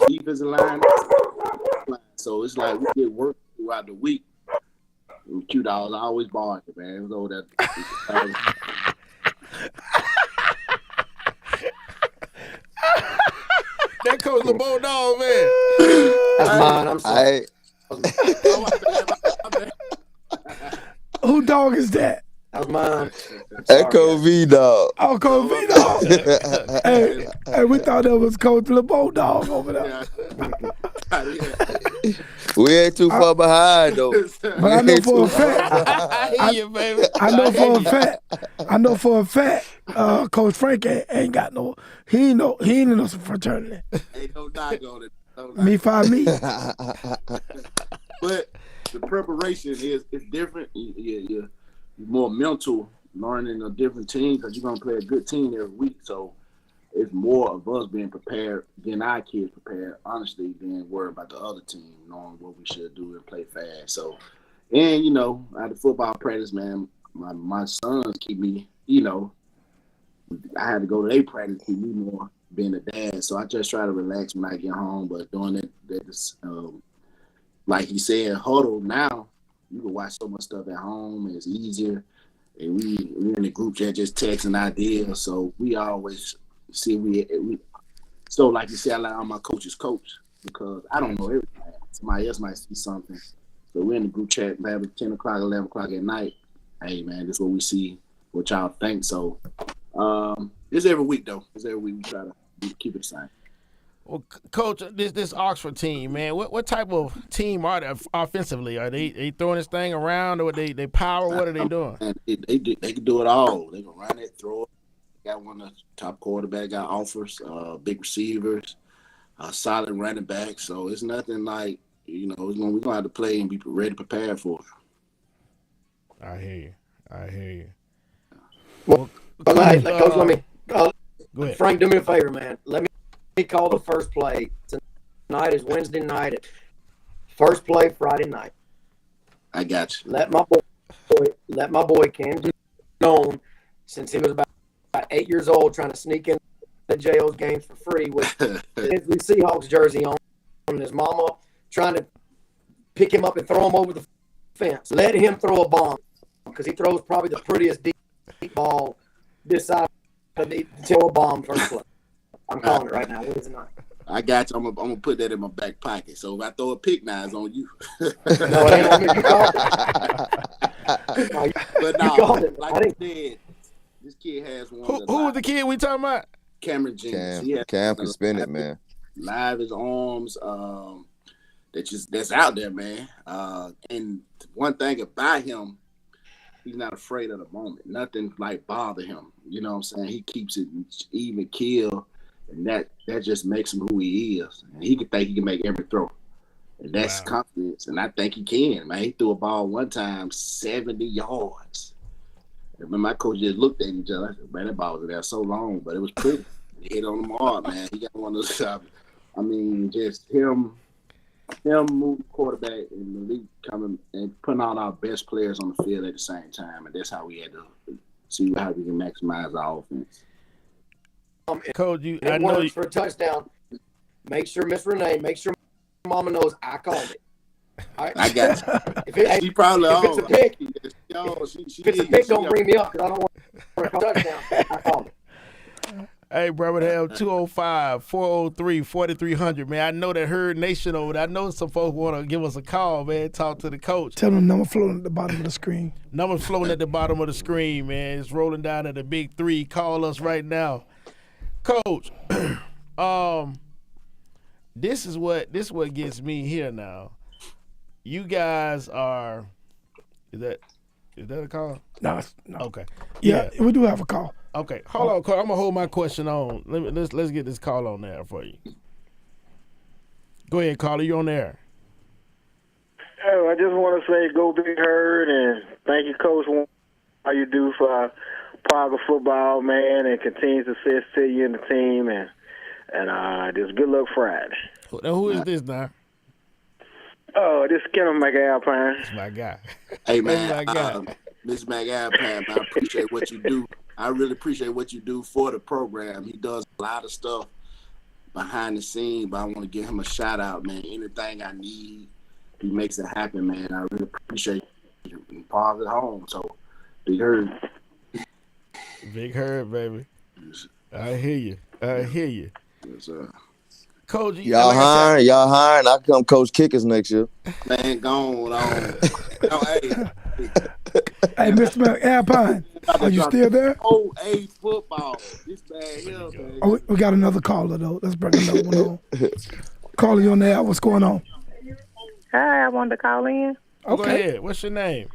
defensive line. So it's like we get work throughout the week. Q-Dogs always barking, man. It was over that. That Coach LeBeaux dog, man. That's mine. I'm sorry. Who dog is that? That was mine. Echo V dog. Oh, Coach V dog. hey, we thought that was Coach LeBeaux dog over there. We ain't too far behind though. But I know for a fact. I hear you, baby. I know for a fact. Coach Frank ain't got no. He ain't in no fraternity. Ain't no knock on it. Me. But the preparation is different. You're more mental, learning a different team because you're gonna play a good team every week. So it's more of us being prepared, getting our kids prepared, honestly, than worry about the other team, knowing what we should do and play fast. So, and you know, at the football practice, man, my sons keep me, you know, I had to go to their practice to keep me more being a dad. So I just try to relax when I get home. But doing it, like he said, huddle now, you can watch so much stuff at home. It's easier. And we're in the group chat just texting ideas. So we always see so like you said, I'm my coach's coach because I don't know everything. Somebody else might see something. So we're in the group chat maybe 10 o'clock, 11 o'clock at night. Hey man, this is what we see, what y'all think. So it's every week though. It's every week we try to keep it the same. Well, Coach, this Oxford team, man, what type of team are they offensively? Are they throwing this thing around, or they power? What are they doing? They can do it all. They can run it, throw it. Got one of the top quarterback, got offers, big receivers, solid running back. So it's nothing like, you know, we're gonna have to play and be ready, prepared for it. I hear you. Well, Coach, let me go ahead. Frank, do me a favor, man. Let me call the first play. Tonight is Wednesday night. First play Friday night. I got you. Let my boy Cam Jones, since he was about 8 years old, trying to sneak in the JO's games for free with his Seahawks jersey on, and his mama trying to pick him up and throw him over the fence. Let him throw a bomb because he throws probably the prettiest deep ball this side of the throw a bomb first play. I'm calling it right now. Wednesday night. I got you. I'm gonna put that in my back pocket. So if I throw a pick, now it's on you. No, it ain't on me. You called it. But no, like I said, this kid has one. Who was the kid we talking about? Cameron James. Cam can spin it, man. Live his arms. That's out there, man. And one thing about him, he's not afraid of the moment. Nothing like bother him. You know what I'm saying? He keeps it even keel, and that just makes him who he is. And he can think he can make every throw. And that's confidence. And I think he can, man. He threw a ball one time 70 yards. And when my coach just looked at each other, I said, man, that ball was there so long, but it was pretty. He hit on them hard, man. He got one of those. I mean, just him move the quarterback and the league coming and putting all our best players on the field at the same time. And that's how we had to see how we can maximize our offense. Coach, I know for a touchdown. Make sure Miss Renee, Mama knows I called it. All right? I got you. She probably if it's a pick, if it's a pick, don't bring me up because I don't want to call a touchdown. I called it. Hey, Birmingham, 205-403-4300, man. I know that Herd Nation over there. I know some folks want to give us a call, man, talk to the coach. Tell them number floating at the bottom of the screen. Number floating at the bottom of the screen, man. It's rolling down at the Big Three. Call us right now. Coach, this is what gets me here now. You guys are is that a call? No. Okay. Yeah, we do have a call. Okay, hold on, Coach. I'm gonna hold my question on. Let's get this call on there for you. Go ahead, caller. You on there? Oh, I just want to say go Big Herd and thank you, Coach, for all you do for Parker football, man, and continued success to you and the team, and just good luck Friday. Who is this now? Oh, this is Kenneth McAlpine. That's my guy. Hey, man, That's my guy. Mr. McAlpine, I appreciate what you do. I really appreciate what you do for the program. He does a lot of stuff behind the scenes, but I want to give him a shout out, man. Anything I need, he makes it happen, man. I really appreciate you. Part at home, so Big Herd. Big Herd, baby. I hear you. Yes, sir. Coach, Y'all hiring. I come coach kickers next year. Man, go on. Hey, Mr. McAlpine, are you still there? OA football. This bad here, man. Oh, we got another caller, though. Let's bring another one on. Caller, you on there? What's going on? Hi, I wanted to call in. Go ahead. What's your name?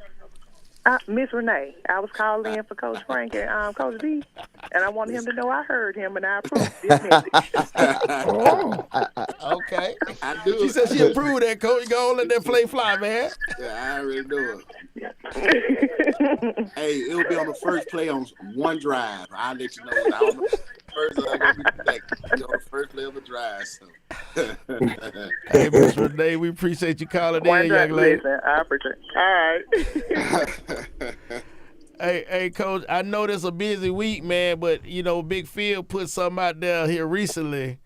Miss Renee. I was calling in for Coach Frank and Coach B, and I wanted him to know I heard him and I approved this message. Okay. I do. She said she approved that, Coach. You go on, let that play fly, man. Yeah, I already do it. Hey, it'll be on the first play on one drive. I'll let you know. I don't know. First, I'm gonna be on the first play of the drive. So. Hey, Miss Renee, we appreciate you calling in, young lady. Listen, I appreciate it. All right. Hey, Coach, I know this a busy week, man, but, Big Phil put something out there here recently.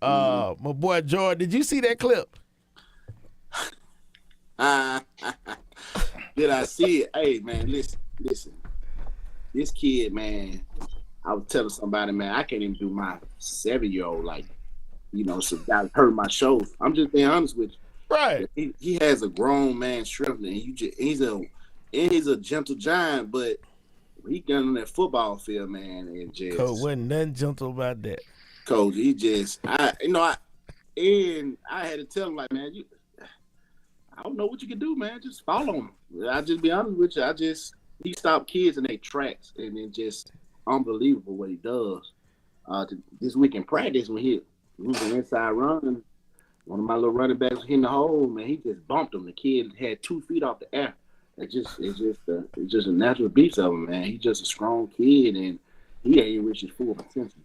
My boy, Jordan, did you see that clip? Did I see it? Hey, man, listen. This kid, man, I was telling somebody, man, I can't even do my 7-year-old, so that hurt my shoulder. I'm just being honest with you. Right. He has a grown man strength, and he's a gentle giant, but he got on that football field, man, and just Coach, wasn't nothing gentle about that. Coach, he just I had to tell him, like, man, I don't know what you can do, man. Just follow him. I just be honest with you. He stopped kids in their tracks, and it's just unbelievable what he does. This week in practice, when he was an inside run, one of my little running backs was hitting the hole, man. He just bumped him. The kid had 2 feet off the air. It's just a natural beast of him, man. He's just a strong kid, and he ain't reached his full potential.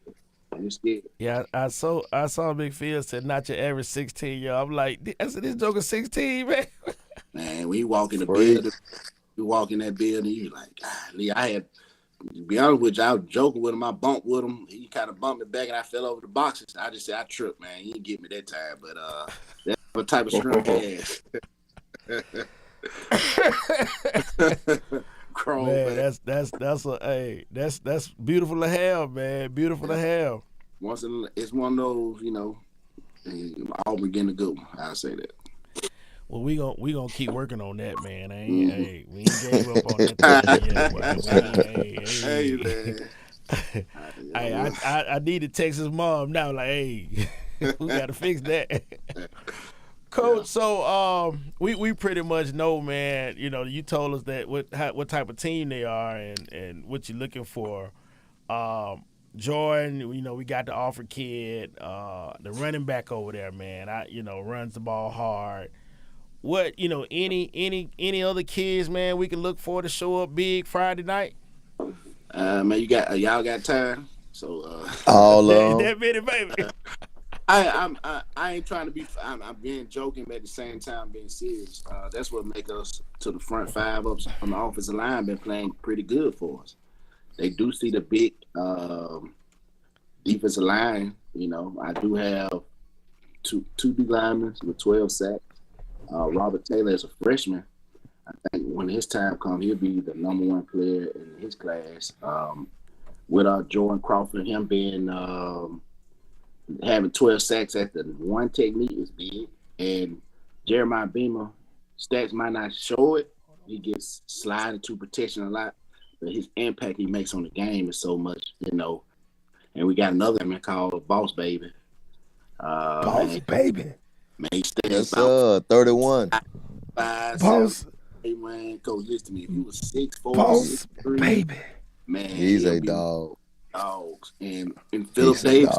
Yeah, I saw Big Phil said not your average 16-year-old. I'm like, I said, this joker 16, man. Man, when you walk in the building, you like, golly, I had, to be honest with you, I was joking with him. I bumped with him. He kind of bumped me back, and I fell over the boxes. I just said, I tripped, man. He didn't get me that time, but that's what type of strength he has. Man, that's beautiful to have, man. Beautiful to have. It's one of those, Auburn getting a good one. I'll say that. Well, we gonna keep working on that, man. We ain't gave up on that yet. Man. I need to text his mom now. Like, hey, we gotta fix that. Coach, so we pretty much know, man. You told us that what type of team they are and what you're looking for. Jordan, we got the Alford kid, the running back over there, man. Runs the ball hard. What any other kids, man, we can look for to show up big Friday night? Man, y'all got time, so all that many, baby. I ain't trying to be. I'm being joking, but at the same time being serious. That's what make us to the front five up on the offensive line been playing pretty good for us. They do see the big defensive line. I do have two D linemen with 12 sacks. Robert Taylor is a freshman. I think when his time comes, he'll be the number 1 player in his class. With Jordan Crawford, him being having 12 sacks at the one technique is big. And Jeremiah Beamer, stats might not show it. He gets slided to protection a lot, but his impact he makes on the game is so much, And we got another man called Boss Baby. Baby. Man, he stands about 31. 5, Boss. 7, 8, man. Coach, listen to me. If he was 6'4", Boss 6'3", Baby. man, he's a dog. Dogs. And Philip Davis.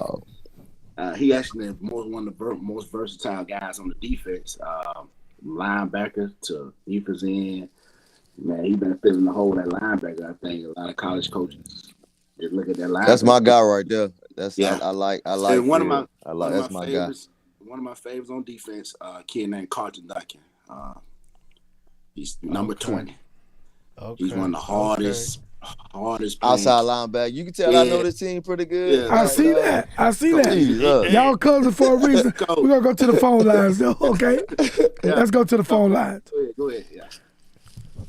He actually is one of the most versatile guys on the defense. Linebacker to defense end. Man, he's been filling the hole at linebacker. I think a lot of college coaches just look at that linebacker. That's my guy right there. That's Yeah. I like. And one of my that's my guy. One of my favorites on defense, a kid named Carlton Duncan. He's number 20. Okay. He's one of the hardest outside linebacker. You can tell I know this team pretty good. I see that. Y'all cousins for a reason. We're going to go to the phone lines, though, okay? Let's go to the phone lines. Go ahead. Yeah.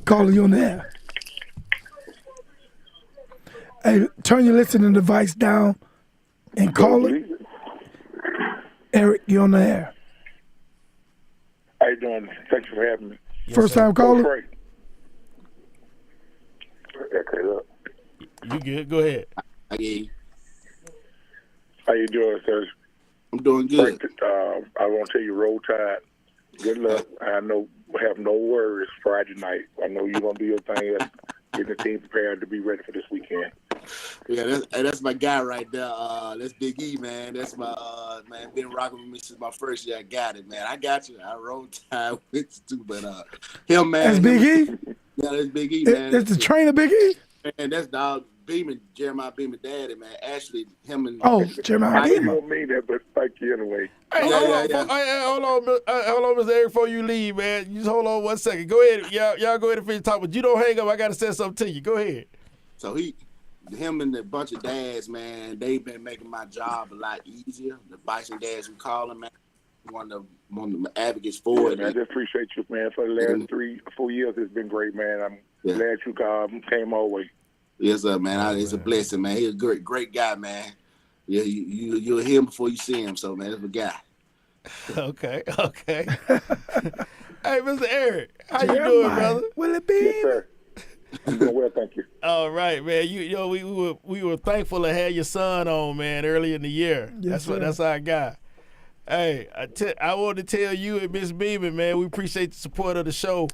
Calling you on the air. Hey, turn your listening device down and call it. Eric, you on the air. How you doing? Thank you for having me. First time caller? You good? Go ahead. How you doing, sir? I'm doing good. I want to tell you, roll tide. Good luck. I know have no worries Friday night. I know you're going to do your thing, getting the team prepared to be ready for this weekend. Yeah, that's my guy right there. That's Big E, man. That's my man. Been rocking with me since my first year. I got it, man. I got you. I roll tide with you too, but him, man. That's Big E? Yeah, that's Big E, man. That's the trainer, Big E? Man, that's dog Beeman, Jeremiah Beeman, daddy, man. Actually, him and Jeremiah Beeman. I don't mean that, but thank you anyway. Hey, hold on, Mr. Eric, before you leave, man. You just hold on 1 second. Go ahead, y'all go ahead and finish talking. But you don't hang up. I got to say something to you. Go ahead. So him and a bunch of dads, man, they've been making my job a lot easier. The Bison dads, we call them, man. One of the advocates for it. Man, I just appreciate you, man. For the last 3 or 4 years, it's been great, man. I'm glad you came our way. Yes, sir, man. It's a blessing, man. He's a great guy, man. Yeah, you'll hear him before you see him. So, man, that's a guy. Okay. Hey, Mr. Eric, how you doing, brother? Will it be? Yes, sir. I'm doing well, thank you. All right, man. We were thankful to have your son on, man, early in the year. Yes, that's our guy. Hey, I want to tell you and Miss Beeman, man, we appreciate the support of the show.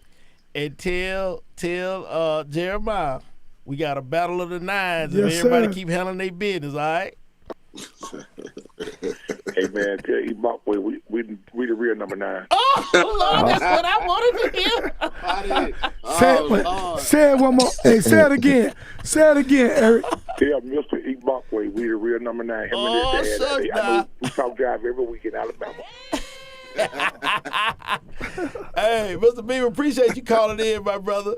And tell Jeremiah we got a battle of the nines, and everybody keep handling their business, all right? Hey, man, tell E-Bockway, we the real number 9. Oh, Lord, that's what I wanted to hear. Say it one more. Hey, say it again. Say it again, Eric. Tell Mr. E-Bockway, we the real number 9. Him and his dad. I know we talk drive every week in Alabama. Hey, Mr. Beaver, appreciate you calling in, my brother.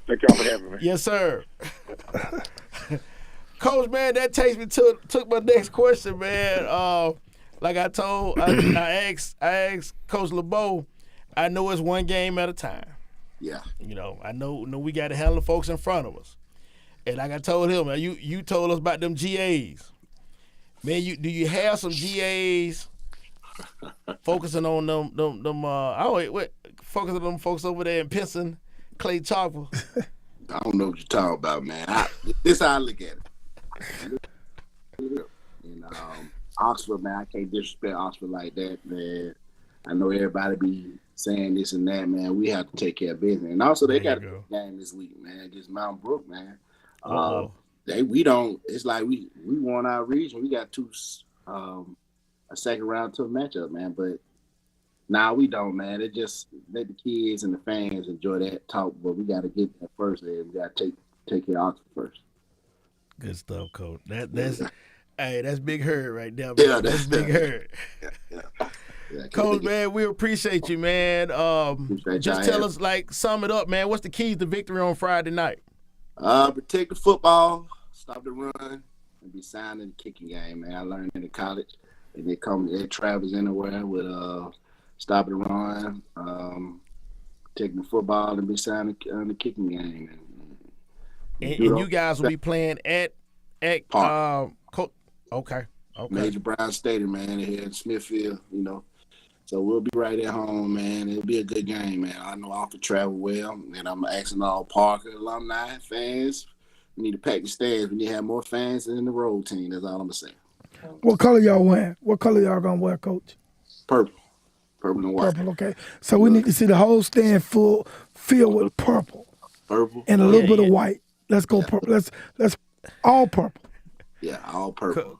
Thank y'all for having me. Yes, sir. Coach, man, that takes me took my next question, man. Like I told, I asked Coach LeBeaux, I know it's one game at a time. Yeah. You know, I know we got to handle the folks in front of us. And like I told him, man, you told us about them GAs. Man, do you have some GAs focusing on focusing on them folks over there in Pinson, Clay Chopper? I don't know what you're talking about, man. This how I look at it. Oxford, man, I can't disrespect Oxford like that, man. I know everybody be saying this and that, man. We have to take care of business. And also, they got a good game this week, man, against Mount Brook, man. It's like we won our region. We got a second round to a matchup, man. But we don't, man. It just let the kids and the fans enjoy that talk. But we got to get there first, and we got to take care of Oxford first. Good stuff, Coach. That's Big Herd right there, man. Yeah, that's Big Herd. Yeah, Coach, man, we appreciate you, man. Just tell us, sum it up, man. What's the keys to victory on Friday night? Protect the football, stop the run, and be sound in the kicking game, man. I learned in college, and it travels anywhere with stop the run, taking the football, and be sound in the kicking game. And you guys will be playing at Okay. Major Brown Stadium, man, here in Smithfield, So we'll be right at home, man. It'll be a good game, man. I know I'll travel well, and I'm asking all Parker alumni, fans, we need to pack the stands. We need to have more fans than the road team. That's all I'm going to say. What color y'all wearing? What color y'all going to wear, Coach? Purple. Purple and white. Purple, okay. So we need to see the whole stand filled with purple. Purple. And a little bit of white. Let's go purple. Let's all purple. Yeah, all purple.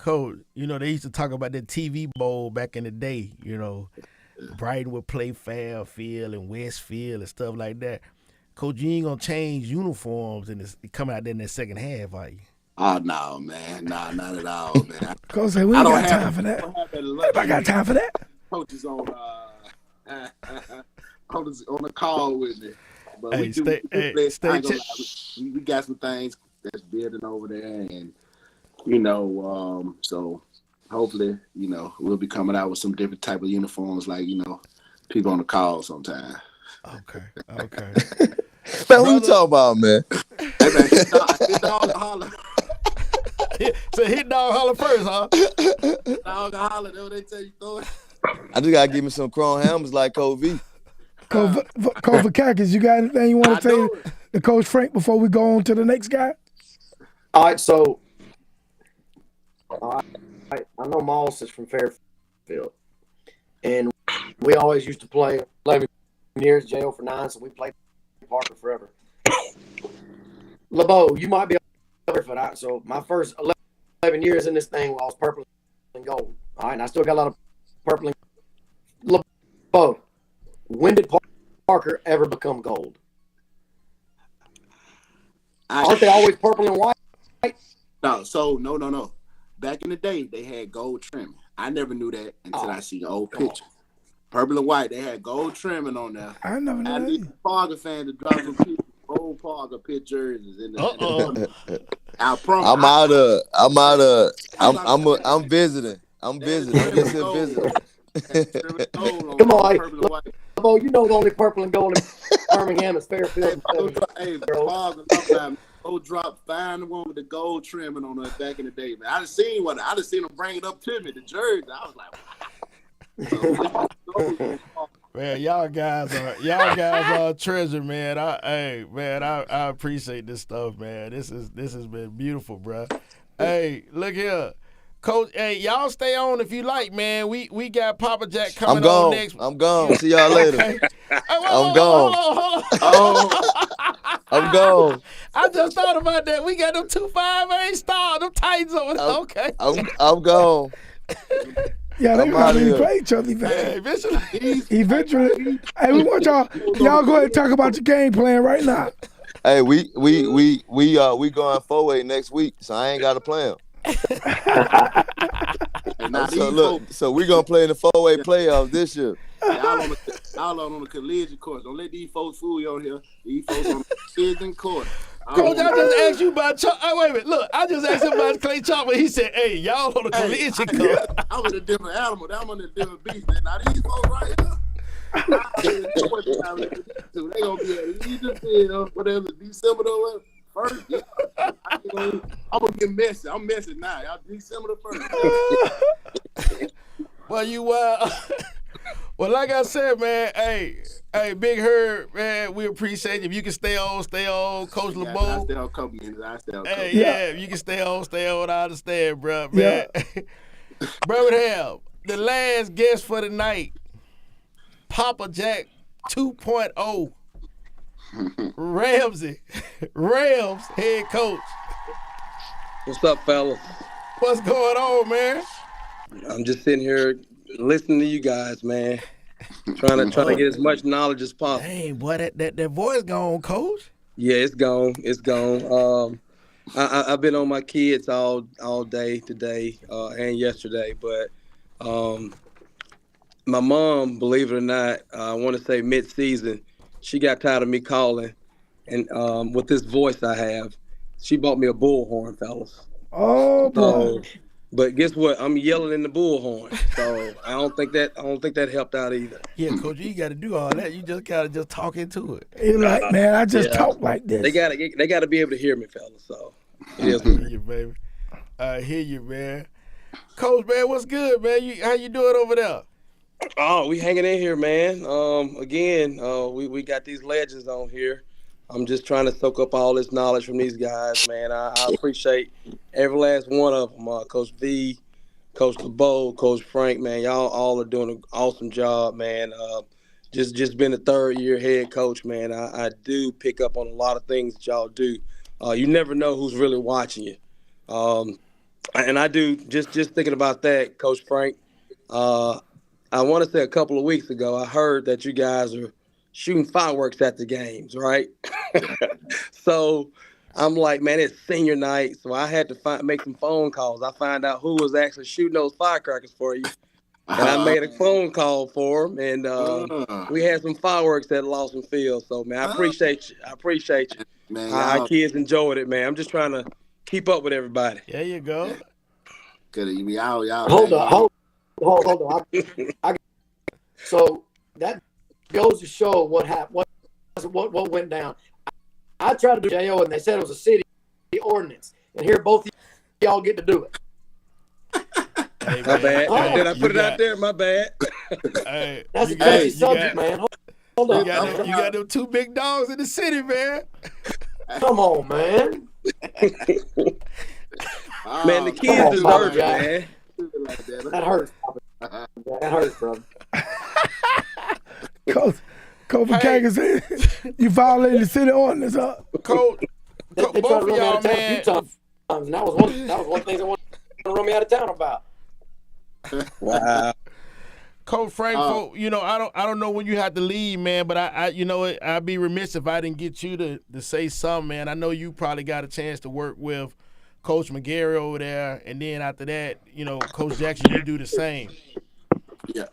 Coach, you know, they used to talk about that TV bowl back in the day, you know. Brighton would play Fairfield and Westfield and stuff like that. Coach, you ain't going to change uniforms and come out there in that second half, are you? Oh, no, man. Nah, not at all, man. Coach said, we ain't got time for that. I got time for that. Coach is on the call with me. But Hey, we got some things that's building over there, and you know, so hopefully, you know, we'll be coming out with some different type of uniforms, like, you know, people on the call sometime. Okay. Man, what you talking about, man? Hey, man, hit dog holler. So hit dog holler first, huh? Dog holler, that's what they tell you, throw it. I just gotta give me some chrome hammers like Coach V. Coach Vakakes, you got anything you want to tell to Coach Frank before we go on to the next guy? All right, so I know Moss is from Fairfield, and we always used to play 11 years, jail for 9, so we played Parker forever. LeBeaux, you might be over for that. So my first 11 years in this thing, I was purple and gold. All right, and I still got a lot of purple and LeBeaux, when did Parker ever become gold? Aren't they always purple and white? No. Back in the day, they had gold trimming. I never knew that until I see the old picture. Purple and white, they had gold trimming on there. I never knew I need the Parker fan to drop some old Parker pit jerseys in the I promise. I'm visiting. I'm visiting. Come on, LeBeaux, you know the only purple and gold in Birmingham is Fairfield. Hey, Parker, old drop, find the one with the gold trimming on her back in the day, man. I just seen one. I just seen them bring it up to me, the jersey. I was like, wow. Man, y'all guys are a treasure, man. I appreciate this stuff, man. This has been beautiful, bro. Hey, look here. Coach, hey, y'all stay on if you like, man. We got Poppa Jack coming on next. I'm gone. See y'all later. Okay. I'm gone. Hold on. I'm gone. I just thought about that. We got them 2-5-8 stars, them Titans over there. Okay. I'm gone. Yeah, they probably play each other eventually. Hey, we want y'all go ahead and talk about your game plan right now. Hey, we going 4-8 next week, so I ain't got to play them. So we gonna play in the 4-8 playoffs this year. Y'all on the collision course. Don't let these folks fool you on here. These folks on the collision course. Coach, I just asked you about wait a minute. Look, I just asked him about Clay Chopper. He said, "Hey, y'all on the collision course." I'm in a different animal. I'm on a different beast. Now these folks right here. They gonna be at Legion, whatever, December the 1st. I'm gonna get messy. I'm messy now. Y'all December the 1st. Well, well, like I said, man. Hey, Big Herb, man. We appreciate you. If you can stay on, Coach LeBeaux. I stay on a couple minutes. If you can stay on. I understand, bro, man. Yeah. Birmingham, the last guest for the night, Poppa Jack 2.0. Rams head coach. What's up, fellas? What's going on, man? I'm just sitting here listening to you guys, man. Trying to get as much knowledge as possible. Dang, boy, that voice gone, Coach. Yeah, it's gone. I've been on my kids all day today and yesterday, but my mom, believe it or not, I want to say mid-season, she got tired of me calling, and with this voice I have, she bought me a bullhorn, fellas. Oh boy! But guess what? I'm yelling in the bullhorn, so I don't think that helped out either. Yeah, Coach, you got to do all that. You just gotta just talk into it. You're like, man, I just talk like this. They gotta be able to hear me, fellas. So I hear you, baby. I hear you, man. Coach, man, what's good, man? How you doing over there? Oh, we hanging in here, man. We got these legends on here. I'm just trying to soak up all this knowledge from these guys, man. I appreciate every last one of them. Coach V, Coach LeBeaux, Coach Frank, man. Y'all all are doing an awesome job, man. Just been a third-year head coach, man. I do pick up on a lot of things that y'all do. You never know who's really watching you. And I do just thinking about that, Coach Frank. I want to say a couple of weeks ago, I heard that you guys are shooting fireworks at the games, right? So I'm like, man, it's senior night, so I had to make some phone calls. I find out who was actually shooting those firecrackers for you, and I made a phone call for them, and we had some fireworks at Lawson Field. So, man, I appreciate you. I appreciate you. Man, Our kids enjoyed it, man. I'm just trying to keep up with everybody. There you go. Y'all. Hold on. So that goes to show what happened. What went down. I tried to do JO, and they said it was a city ordinance, and here both of y'all get to do it. Hey, my bad. Did I put it out there? My bad. Hey, that's a touchy subject, man. Hold on. You got them two big dogs in the city, man. Come on, man. Man, the kids deserve it, man. That hurts. That hurts, brother. Coach Vakakes said you violated the city ordinance, huh? Coach, they tried to run me out of town a few times, and that was one thing they wanted to run me out of town about. Wow. Coach Frank, I don't know when you have to leave, man, but I'd be remiss if I didn't get you to say something, man. I know you probably got a chance to work with Coach McGarry over there, and then after that, Coach Jackson, you do the same. Yeah.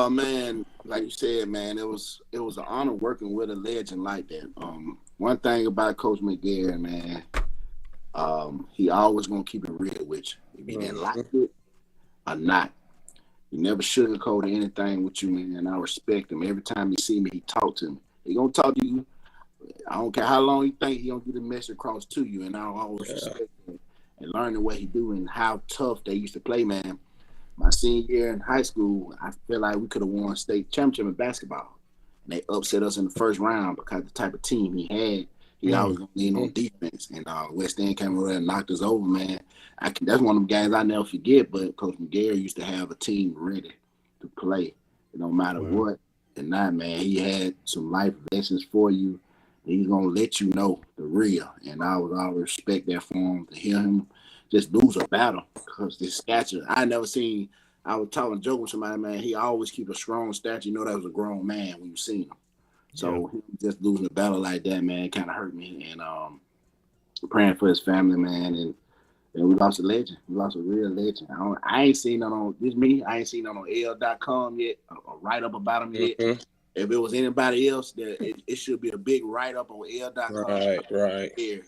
Man, like you said, man, it was an honor working with a legend like that. One thing about Coach McGarry, man, he always gonna keep it real with you. If you didn't like it or not. He never sugarcoated anything with you, man. And I respect him. Every time he see me, he talk to me. He gonna talk to you. I don't care how long you think he gonna get the message across to you. And I always respect him and learning what he do and how tough they used to play, man. My senior year in high school, I feel like we could have won state championship in basketball. And they upset us in the first round because the type of team he had. He always gonna lean on defense. And West End came over and knocked us over, man. That's one of them games I never forget, but Coach McGarry used to have a team ready to play, no matter what. And now, man, he had some life lessons for you. He's going to let you know the real. And I would always respect that for him, to hear him just lose a battle. Because this stature, I was talking, joking with somebody, man, he always keep a strong stature. You know that was a grown man when you seen him. So him just losing a battle like that, man, kind of hurt me. And praying for his family, man. And we lost a legend. We lost a real legend. I ain't seen it on I ain't seen it on L.com yet, a write-up about him yet. If it was anybody else, it should be a big write-up on L.com. Right. Here.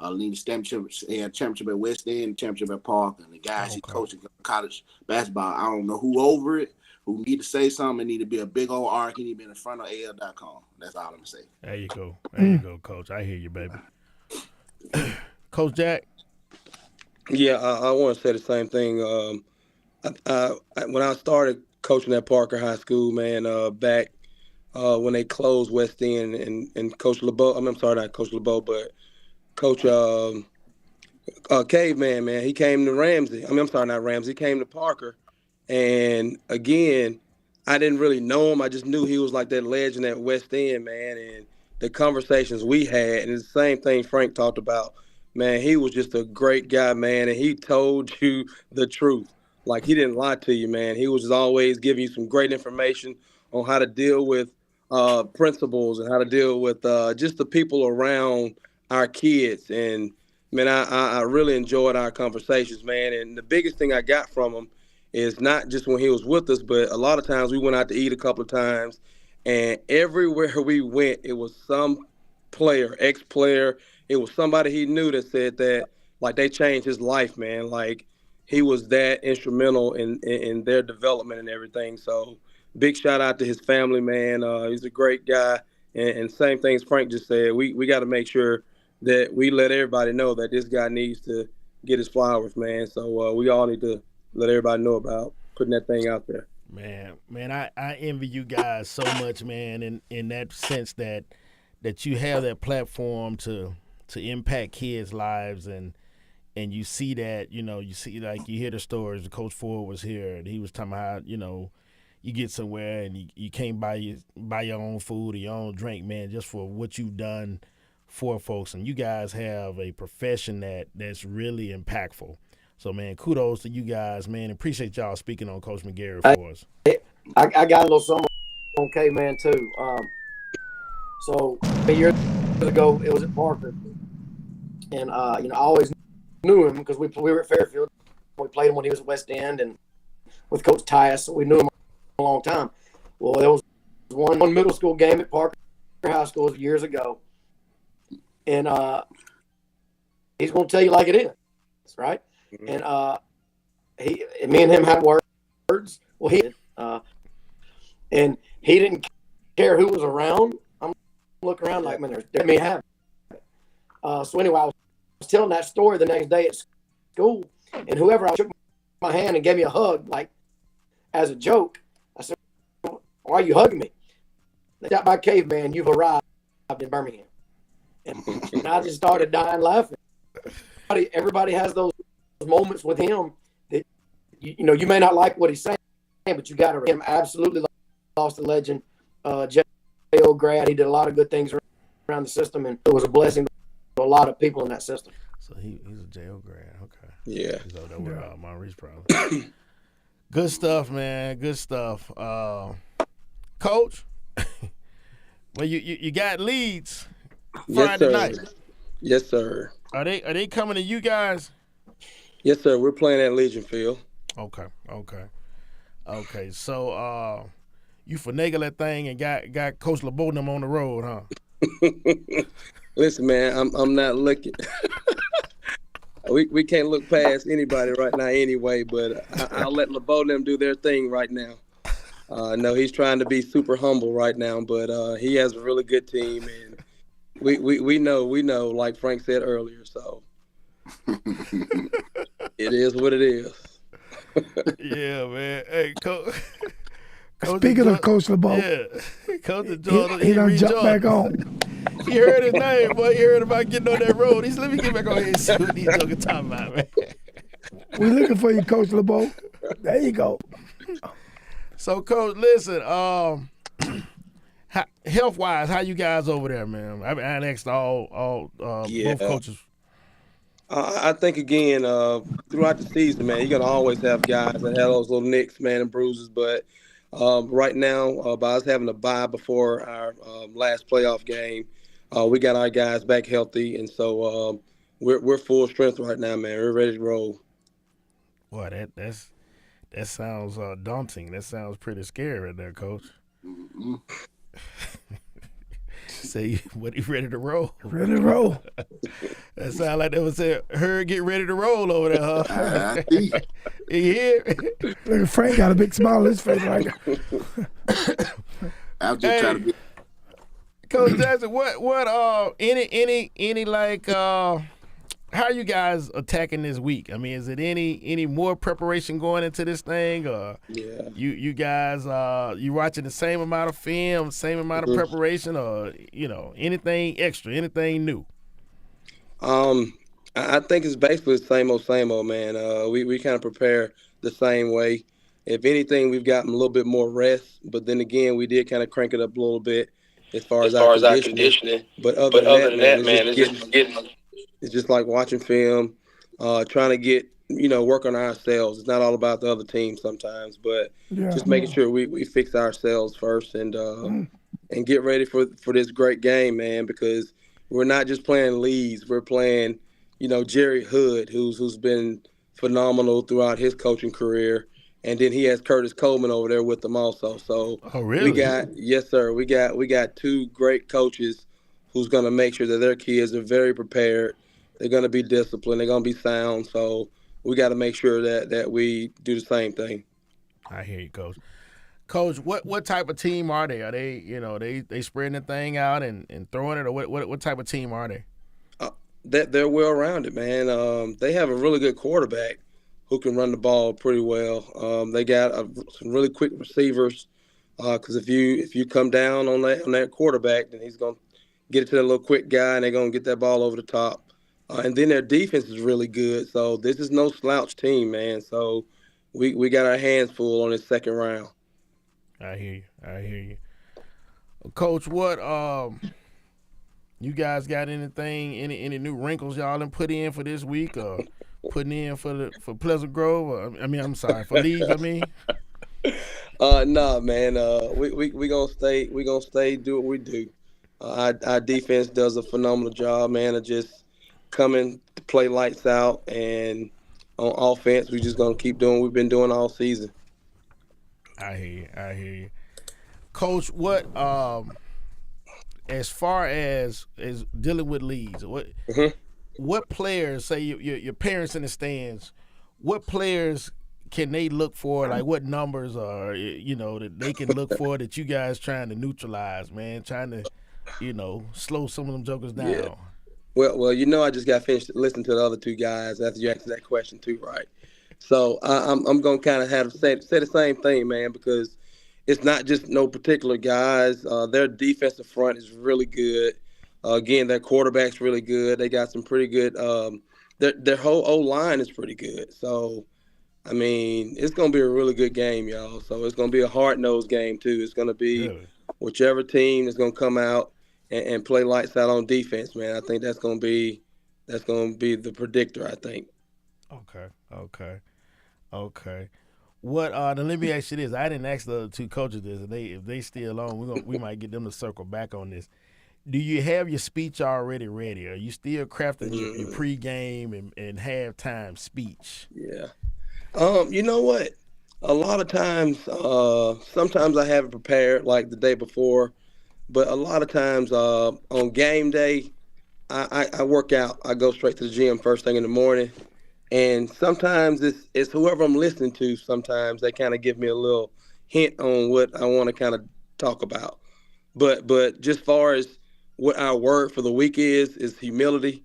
Leading championship at West End, championship at Parker, and the guys he coaching college basketball. I don't know who over it, who need to say something. It need to be a big old arc. He need to be in front of L.com. That's all I'm going to say. There you go. There you go, Coach. I hear you, baby. Coach Jack? Yeah, I want to say the same thing. When I started coaching at Parker High School, man, back when they closed West End and Coach LeBeaux, I'm sorry, not Coach LeBeaux, but Coach Caveman, man, he came to Ramsey. I'm sorry, not Ramsey. He came to Parker. And, again, I didn't really know him. I just knew he was like that legend at West End, man, and the conversations we had. And it's the same thing Frank talked about. Man, he was just a great guy, man, and he told you the truth. Like, he didn't lie to you, man. He was just always giving you some great information on how to deal with principals and how to deal with just the people around our kids. And, man, I really enjoyed our conversations, man. And the biggest thing I got from him is not just when he was with us, but a lot of times we went out to eat a couple of times, and everywhere we went, it was some player, ex-player. It was somebody he knew that said that, like, they changed his life, man. Like, he was that instrumental in their development and everything. So big shout out to his family, man. He's a great guy. And same things Frank just said. We got to make sure that we let everybody know that this guy needs to get his flowers, man. So we all need to let everybody know about putting that thing out there. Man, I envy you guys so much, man, in that sense that you have that platform to impact kids' lives, and you see that, you see, like, you hear the stories. Coach Ford was here, and he was talking about, you get somewhere and you can't buy your own food or your own drink, man, just for what you've done for folks. And you guys have a profession that's really impactful. So, man, kudos to you guys, man. Appreciate y'all speaking on Coach McGarry for us. I got a little something on K-Man too. So years ago, it was at Parker, and I always knew him because we were at Fairfield. We played him when he was at West End, and with Coach Tyus, so we knew him a long time. Well, there was one middle school game at Parker High School years ago, and he's going to tell you like it is, right? And me and him had words. Well, he did, and he didn't care who was around. I'm looking around like, man, let me have it. So anyway, I was telling that story the next day at school, and whoever I shook my hand and gave me a hug, like as a joke, I said, "Why are you hugging me?" That by caveman, you've arrived in Birmingham, and I just started dying laughing. Everybody has those moments with him that you may not like what he's saying, but you got to him absolutely lost a legend. JO grad, he did a lot of good things around the system, and it was a blessing to a lot of people in that system. So he's a JO grad, okay. Yeah. He's over there with Maurice probably. Good stuff, man. Good stuff. Coach, well, you got leads Friday night. Yes, sir. Are they coming to you guys? Yes, sir. We're playing at Legion Field. Okay. So you finagle that thing and got Coach LeBeaux and them on the road, huh? Listen, man, I'm not looking. we can't look past anybody right now anyway, but I'll let LeBeaux and them do their thing right now. No, he's trying to be super humble right now, but he has a really good team, and we know, like Frank said earlier, so it is what it is. Yeah, man. Hey, Coach. Speaking of Coach LeBeaux, Coach Jordan, he done jumped back on. He heard his name, boy. He heard about getting on that road. He said, "Let me get back on here and see what these jokers talking about, man." We looking for you, Coach LeBeaux. There you go. So, Coach, listen. Health-wise, how you guys over there, man? I asked all both coaches. I think, again, throughout the season, man, you're going to always have guys that have those little nicks, man, and bruises. But right now, by us having a bye before our last playoff game, we got our guys back healthy. And so we're full strength right now, man. We're ready to roll. Boy, that sounds daunting. That sounds pretty scary right there, Coach. Mm-hmm. Say, what, he ready to roll? Ready to roll. That sound like they would say, "Her get ready to roll over there, huh?" You hear? Look, Frank got a big smile on his face right now. I'm just trying to be. Coach Jackson, what any like how are you guys attacking this week? I mean, is it any more preparation going into this thing, or you guys you watching the same amount of film, same amount of preparation, or anything extra, anything new? I think it's basically the same old, man. We kind of prepare the same way. If anything, we've gotten a little bit more rest, but then again, we did kind of crank it up a little bit as far as our conditioning. But other than that, man, it's just getting. It's just like watching film, trying to get, work on ourselves. It's not all about the other team sometimes, but just making sure we fix ourselves first and get ready for this great game, man, because we're not just playing Leeds. We're playing, Jerry Hood, who's been phenomenal throughout his coaching career. And then he has Curtis Coleman over there with them also. So really? Yes, sir. We got two great coaches who's going to make sure that their kids are very prepared. They're going to be disciplined. They're going to be sound. So we got to make sure that we do the same thing. I hear you, Coach. Coach, what type of team are they? Are they they spreading the thing out and throwing it, or what type of team are they? They're well-rounded, man. They have a really good quarterback who can run the ball pretty well. They got some really quick receivers because if you come down on that quarterback, then he's going to get it to that little quick guy, and they're going to get that ball over the top. And then their defense is really good. So this is no slouch team, man. So we got our hands full on this second round. I hear you. Coach, what You guys got anything, any new wrinkles y'all done put in for this week, or putting in for Pleasant Grove? Or, I'm sorry, for Leeds. Nah, man. We gonna stay do what we do. Our defense does a phenomenal job, man, of just coming to play lights out, and on offense, we just gonna keep doing what we've been doing all season. I hear you, Coach. What as far as dealing with Leeds, what players, say your parents in the stands, what players can they look for? Like what numbers are that they can look for that you guys trying to neutralize, man, trying to slow some of them jokers down? Yeah. Well, I just got finished listening to the other two guys after you answered that question too, right? So I'm gonna kind of have to say the same thing, man, because it's not just no particular guys. Their defensive front is really good. Again, their quarterback's really good. They got some pretty good. Their whole O-line is pretty good. So, it's gonna be a really good game, y'all. So it's gonna be a hard-nosed game too. It's gonna be whichever team is gonna come out and play lights out on defense, man. I think that's gonna be the predictor, I think. Okay. What? Now let me ask you this. I didn't ask the other two coaches this. If they still on, we might get them to circle back on this. Do you have your speech already ready? Are you still crafting your pregame and halftime speech? Yeah. You know what? A lot of times, sometimes I have it prepared like the day before, but a lot of times on game day, I work out. I go straight to the gym first thing in the morning. And sometimes it's whoever I'm listening to. Sometimes they kind of give me a little hint on what I want to kind of talk about. But just far as what our word for the week is humility.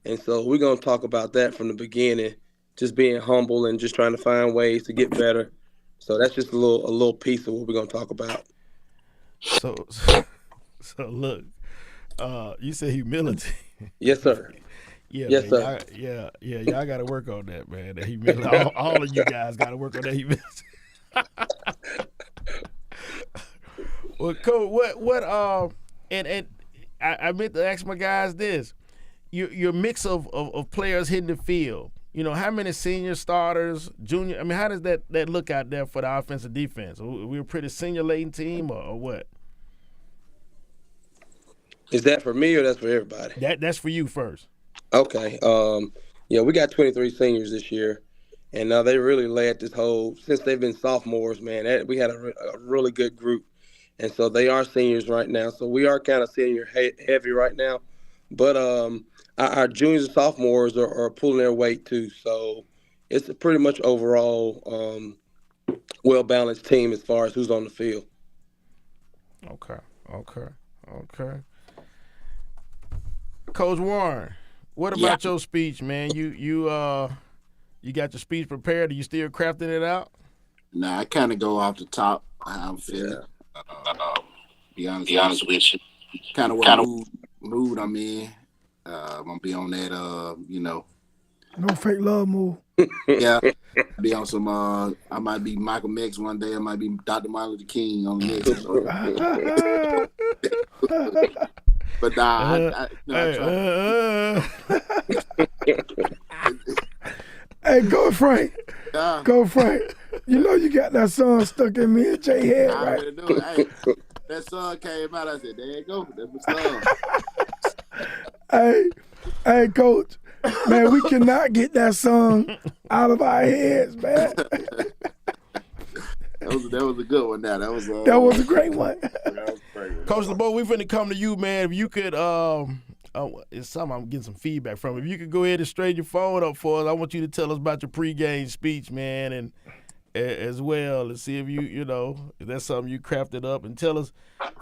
And so we're going to talk about that from the beginning, just being humble and just trying to find ways to get better. So that's just a little piece of what we're going to talk about. So look, you said humility. Yes, sir. Yeah, yes, man, sir. Y'all got to work on that, man. That humility. All of you guys got to work on that humility. Well, Coach, what and I meant to ask my guys this: your mix of players hitting the field. How many senior starters, junior? How does that look out there for the offensive defense? We're a pretty senior laden team, or what? Is that for me or that's for everybody? That's for you first. Okay. We got 23 seniors this year, and they really led this whole since they've been sophomores. Man, we had a really good group, and so they are seniors right now. So we are kind of senior heavy right now, but our juniors and sophomores are pulling their weight too. So it's a pretty much overall well balanced team as far as who's on the field. Okay. Coach Warren, what about your speech, man? You got your speech prepared? Are you still crafting it out? Nah, I kind of go off the top how I'm feeling. Be honest with you. Kind of what mood I'm in. I'm gonna be on that. No fake love move. Yeah, be on some. I might be Michael X one day. I might be Dr. Martin Luther King on the next. But nah, Hey, go Frank. Go Frank. You got that song stuck in me and Jay head, right? I already know it. Hey, that song came out. I said, "There you go. That's my song." Hey, Coach. Man, we cannot get that song out of our heads, man. That was a good one. Now that was a great one. Coach LeBeaux, we finna come to you, man. If you could, it's something I'm getting some feedback from. If you could go ahead and straighten your phone up for us, I want you to tell us about your pregame speech, man, and as well, and see if if that's something you crafted up, and tell us,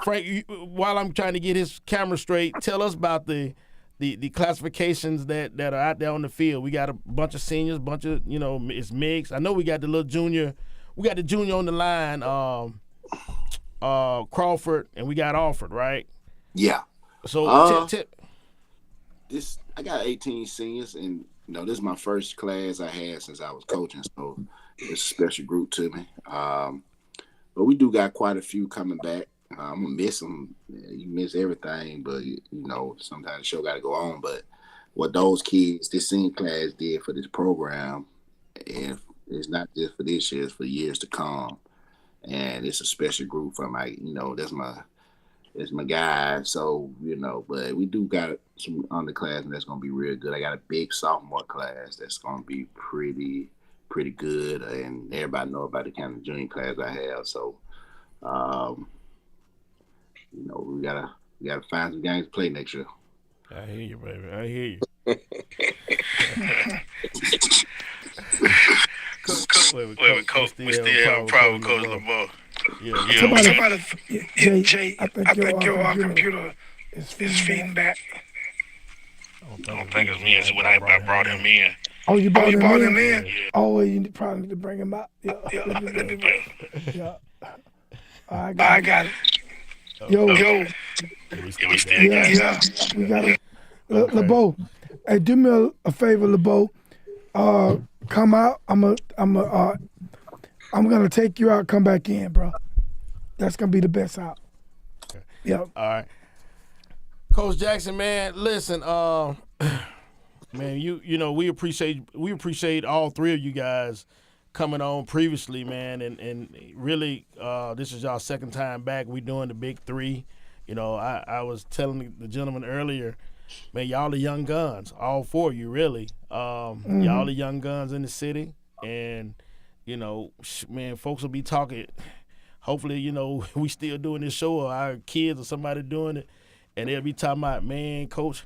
Frank. While I'm trying to get his camera straight, tell us about the classifications that are out there on the field. We got a bunch of seniors, it's mixed. I know we got the little junior. We got the junior on the line, Crawford, and we got Alford, right? Yeah. So I got 18 seniors, and this is my first class I had since I was coaching, so it's a special group to me. But we do got quite a few coming back. I'm gonna miss them. You miss everything, but sometimes the show got to go on. But what those kids, this senior class did for this program, and it's not just for this year, it's for years to come. And it's a special group from that's my guy. So, but we do got some underclassmen that's gonna be real good. I got a big sophomore class that's gonna be pretty good, and everybody know about the kind of junior class I have. So, we gotta find some games to play next year. I hear you, baby. I hear you. Coach, we still have a problem with Coach LeBeaux. Yeah. Jay, I think your computer is feeding back. I don't think it's me. It's when I brought him in. Oh, you brought him in? Yeah. Oh, well, you probably need to bring him out. Yeah. Yeah. I got it. Yo. Yeah, we still got it. Yeah, we got it. LeBeaux, hey, do me a favor, LeBeaux. Come out. I'm gonna take you out. Come back in, bro. That's gonna be the best out. Okay. Yep. All right. Coach Jackson, man, listen, man, we appreciate all three of you guys coming on previously, man, and really this is y'all second time back. We doing the Big Three. I was telling the gentleman earlier, man, y'all the young guns, all four of you, really. Y'all the young guns in the city, and man, folks will be talking. Hopefully, we still doing this show, or our kids or somebody doing it, and they'll be talking about, man, Coach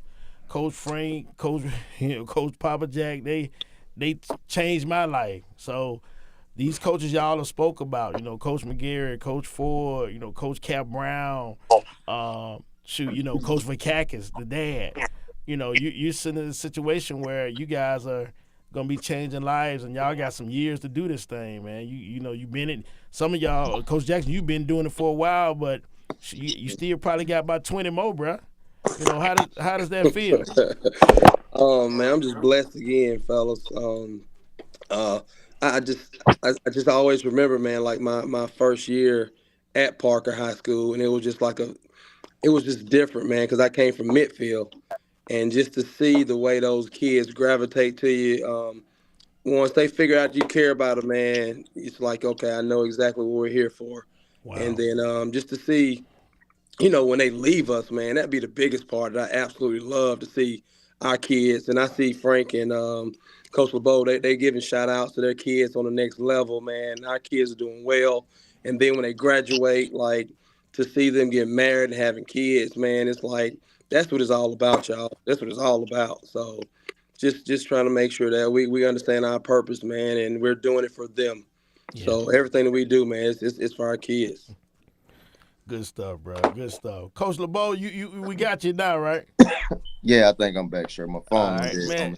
Frank, Coach Poppa Jack, they changed my life. So these coaches y'all have spoke about, Coach McGarry, Coach Ford, Coach Cap Brown, Coach Vakakes, the dad. You're sitting in a situation where you guys are gonna be changing lives, and y'all got some years to do this thing, man. You've been in. Some of y'all, Coach Jackson, you've been doing it for a while, but you still probably got about 20 more, bruh. How does that feel? Oh man, I'm just blessed again, fellas. I just always remember, man, like my first year at Parker High School, and it was just different, man, because I came from Midfield, and just to see the way those kids gravitate to you, once they figure out you care about them, man, it's like, okay, I know exactly what we're here for. Wow. And then just to see, when they leave us, man, that'd be the biggest part that I absolutely love to see our kids. And I see Frank and Coach LeBeaux, they giving shout outs to their kids on the next level, man. Our kids are doing well. And then when they graduate, like, to see them get married and having kids, man, it's like, that's what it's all about, y'all. That's what it's all about. So just trying to make sure that we understand our purpose, man, and we're doing it for them. Yeah. So everything that we do, man, it's for our kids. Good stuff, bro. Good stuff. Coach LeBeaux, we got you now, right? Yeah, I think I'm back, sure. My phone all right, is man.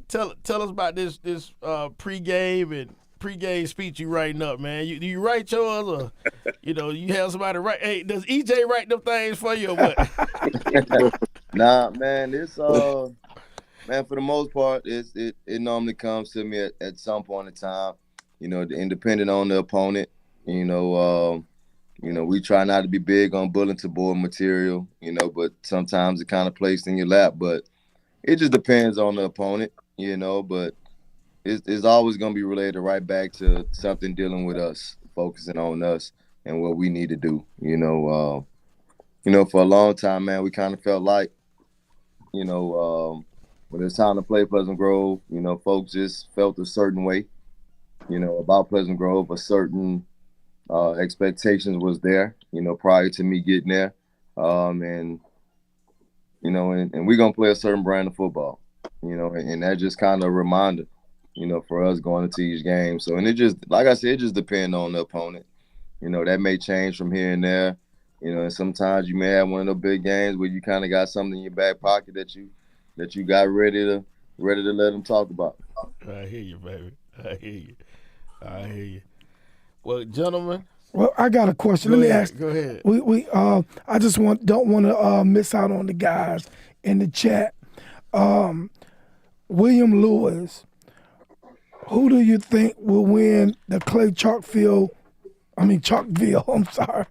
Tell us about this pregame and pregame speech you writing up, man. Do you write yours, or you have somebody write? Hey, does EJ write them things for you, or what? Nah, man. It's man, for the most part, it normally comes to me at some point in time. Independent on the opponent. We try not to be big on bulletin board material, but sometimes it kind of placed in your lap. But it just depends on the opponent, but it's always going to be related right back to something dealing with us, focusing on us and what we need to do. For a long time, man, we kind of felt like, when it's time to play Pleasant Grove, folks just felt a certain way, about Pleasant Grove, a certain expectations was there, prior to me getting there. And we're going to play a certain brand of football, and that just kind of a reminder, for us going into each game. So, and it just, like I said, it just depends on the opponent. That may change from here and there, and sometimes you may have one of those big games where you kind of got something in your back pocket that you got ready to let them talk about. I hear you, baby. I hear you. Well, gentlemen. Well, I got a question. Let me ask. Go ahead. I just don't want to miss out on the guys in the chat. William Lewis, who do you think will win the Chalkville? I'm sorry.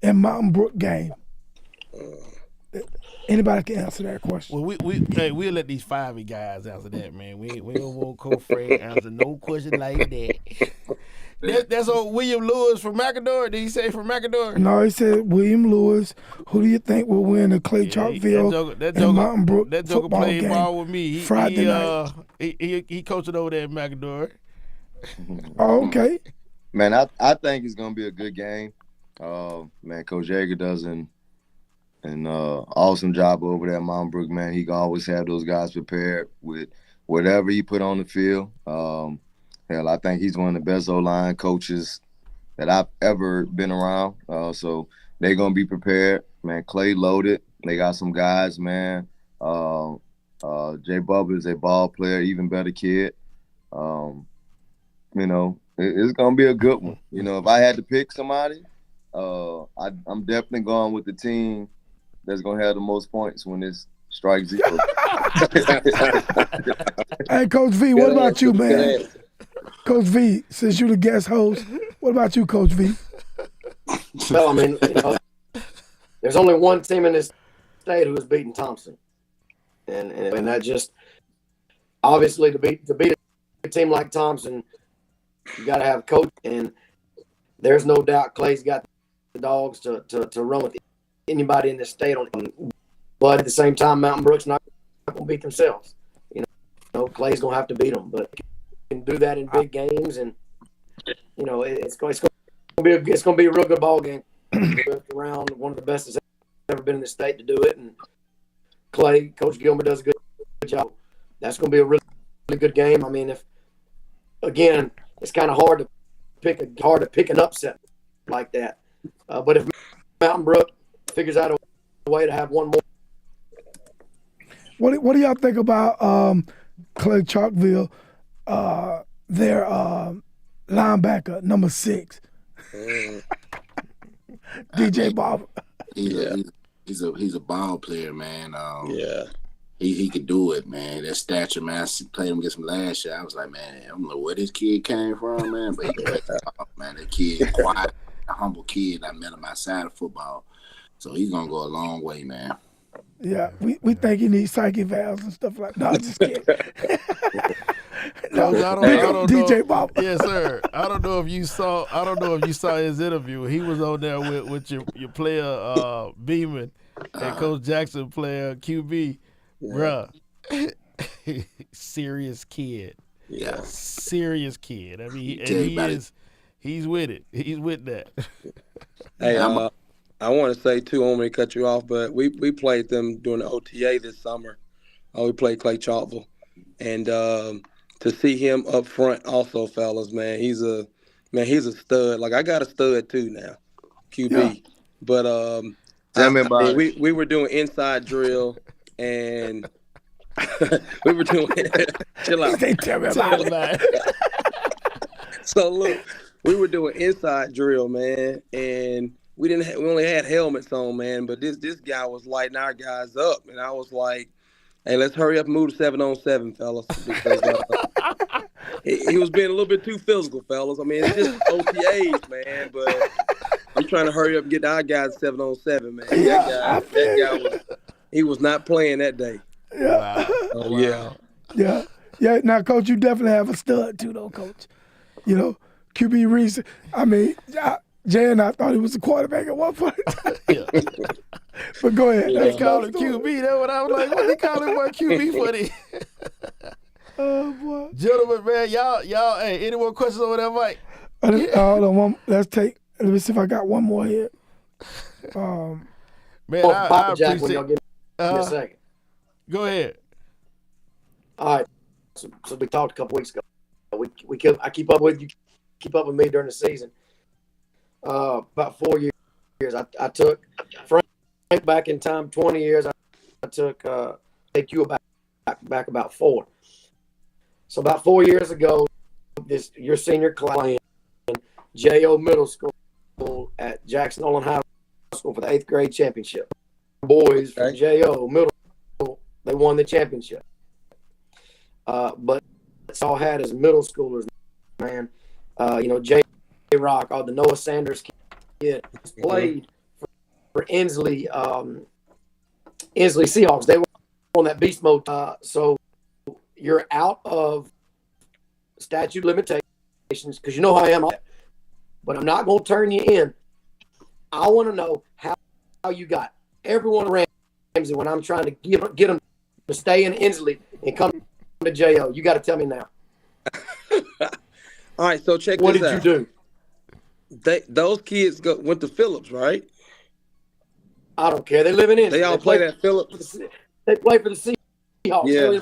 and Mountain Brook game? Anybody can answer that question. Well, we'll let these 5 guys answer that, man. We don't want Coach Fred answer no question like that. That's old William Lewis from Macador. Did he say from Macador? No, he said William Lewis. Who do you think will win the Clay Chalkville and Mountain Brook That joker football played game ball with me. Friday night? He coached over there at Macador. Oh, okay. Man, I think it's gonna be a good game. Man, Coach Yeager does an awesome job over there at Mountain Brook, man. He can always have those guys prepared with whatever he put on the field. Hell, I think he's one of the best O-line coaches that I've ever been around. So they're going to be prepared. Man, Clay loaded. They got some guys, man. Jay Bubba is a ball player, even better kid. You know, it's going to be a good one. You know, if I had to pick somebody, I'm definitely going with the team that's going to have the most points when this strike zero. Hey, Coach V, what about you, man? Coach V, since you're the guest host, what about you, Coach V? Well, I mean, you know, there's only one team in this state who has beaten Thompson, and that just obviously to beat a team like Thompson, you got to have a coach, and there's no doubt Clay's got the dogs to run with anybody in the state on it. But at the same time, Mountain Brook's not going to beat themselves. You know, Clay's going to have to beat them, but can do that in big games, and you know it's going to be a real good ball game. Around one of the best that's ever been in the state to do it, and Coach Gilmer does a good job. That's going to be a really, really good game. I mean, if again, it's kind of hard to pick an upset like that, but if Mountain Brook figures out a way to have one more. What do y'all think about Clay Chalkville? Their linebacker, number 6, DJ Bob. He's a ball player, man. He could do it, man. That stature, man. I played him against him last year. I was like, man, I don't know where this kid came from, man, but he played man. That kid, quiet, a humble kid. I met him outside of football, so he's gonna go a long way, man. Yeah, we think he needs psychic valves and stuff like that. No, I'm just kidding. Coach, I don't DJ know. Bob. Yes, sir. I don't know if you saw his interview. He was on there with your player Beeman and Coach Jackson player QB. Bruh. Serious kid. Yeah. Serious kid. I mean, he's with it. He's with that. Hey, I want to say too, I don't want to cut you off, but we played them during the OTA this summer. We played Clay Chalkville, and to see him up front, also, fellas, man, he's a stud. Like I got a stud too now, QB. Yeah. But we were doing inside drill, and we were doing chill out. So look, we were doing inside drill, man, and we only had helmets on, man, but this guy was lighting our guys up, and I was like, hey, let's hurry up and move to 7-on-7, fellas, because he was being a little bit too physical, fellas. I mean, it's just OTAs, man, but I'm trying to hurry up and get our guys 7-on-7, man. That guy was not playing that day. Yeah. Wow. Yeah. Now, Coach, you definitely have a stud too, though, Coach. You know, QB Reese. I mean, Jay and I thought he was a quarterback at one point. Yeah. But go ahead. They call him QB. That's what I was like. What they call him? What QB for the? Oh boy, gentlemen, man, y'all. Hey, any more questions over there, Mike? Hold on, let me see if I got one more here. Man, I Jack, appreciate. when y'all give me a second. Go ahead. All right. So we talked a couple weeks ago. I keep up with you. Keep up with me during the season. About 4 years. I took Frank back in time 20 years. I took take you back about 4. So about 4 years ago, your senior class in J.O. Middle School at Jackson Olin High School for the 8th grade championship. Boys from J.O. Middle School, they won the championship. But it's all had as middle schoolers, man. J. Rock, the Noah Sanders kid, played Inslee Seahawks. They were on that beast mode. So you're out of statute limitations because you know how I am. But I'm not going to turn you in. I want to know how you got everyone around Ramsey when I'm trying to get them to stay in Inslee and come to JO. You got to tell me now. All right, so check this out. What did you do? Those kids went to Phillips, right? I don't care. They live in Inslee. They all played at Phillips. They play for the Seahawks. Yeah.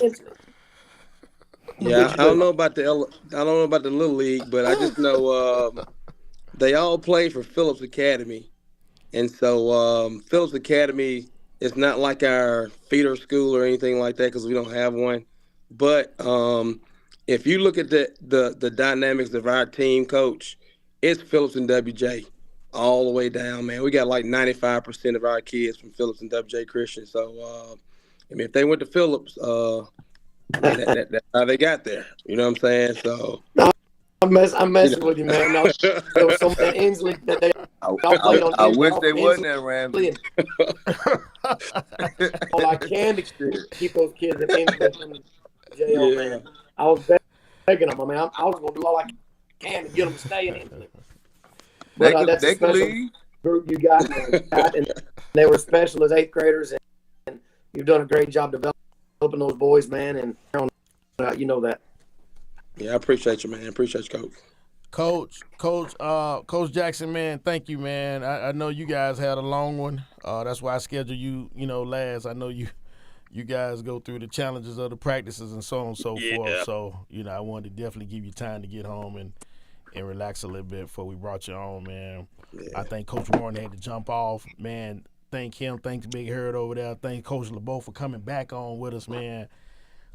Yeah, I don't know about the little league, but I just know they all play for Phillips Academy, and so Phillips Academy is not like our feeder school or anything like that because we don't have one. But if you look at the dynamics of our team, Coach, it's Phillips and WJ all the way down, man. We got like 95% of our kids from Phillips and WJ Christian. So I mean, if they went to Phillips. That's how they got there. You know what I'm saying? So I'm messing with you, man. No, there was some Inslee that they I wish they wasn't at Ramsey. All I can keep those kids at Inslee. JL, man. I was begging them. I mean, I was going to do all I can to get them to stay in Inslee. But that's a special group you got, and they were special as 8th graders, and you've done a great job developing those boys, man, and you know that. Yeah, I appreciate you, man. I appreciate you, Coach. Coach Jackson, man, thank you, man. I know you guys had a long one. That's why I scheduled you, last. I know you guys go through the challenges of the practices and so on and so forth. So, I wanted to definitely give you time to get home and relax a little bit before we brought you on, man. Yeah. I think Coach Warren had to jump off, man. Thank him. Thanks Big Herd over there. Thank Coach LeBeaux for coming back on with us, man.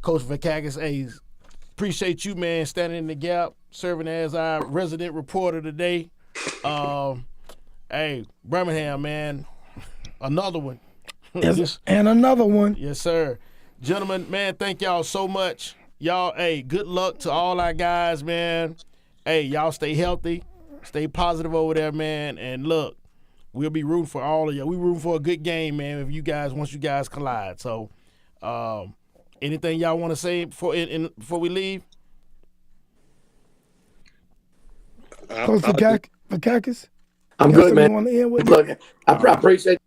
Coach Vakakes, hey, appreciate you, man, standing in the gap, serving as our resident reporter today. Hey, Birmingham, man, another one. Yes, and another one. Yes, sir. Gentlemen, man, thank y'all so much. Y'all, hey, good luck to all our guys, man. Hey, y'all stay healthy, stay positive over there, man. And look, we'll be rooting for all of you. We rooting for a good game, man, once you guys collide. So, anything y'all want to say before we leave? Coach Vakakes? I'm good, man. Look, I appreciate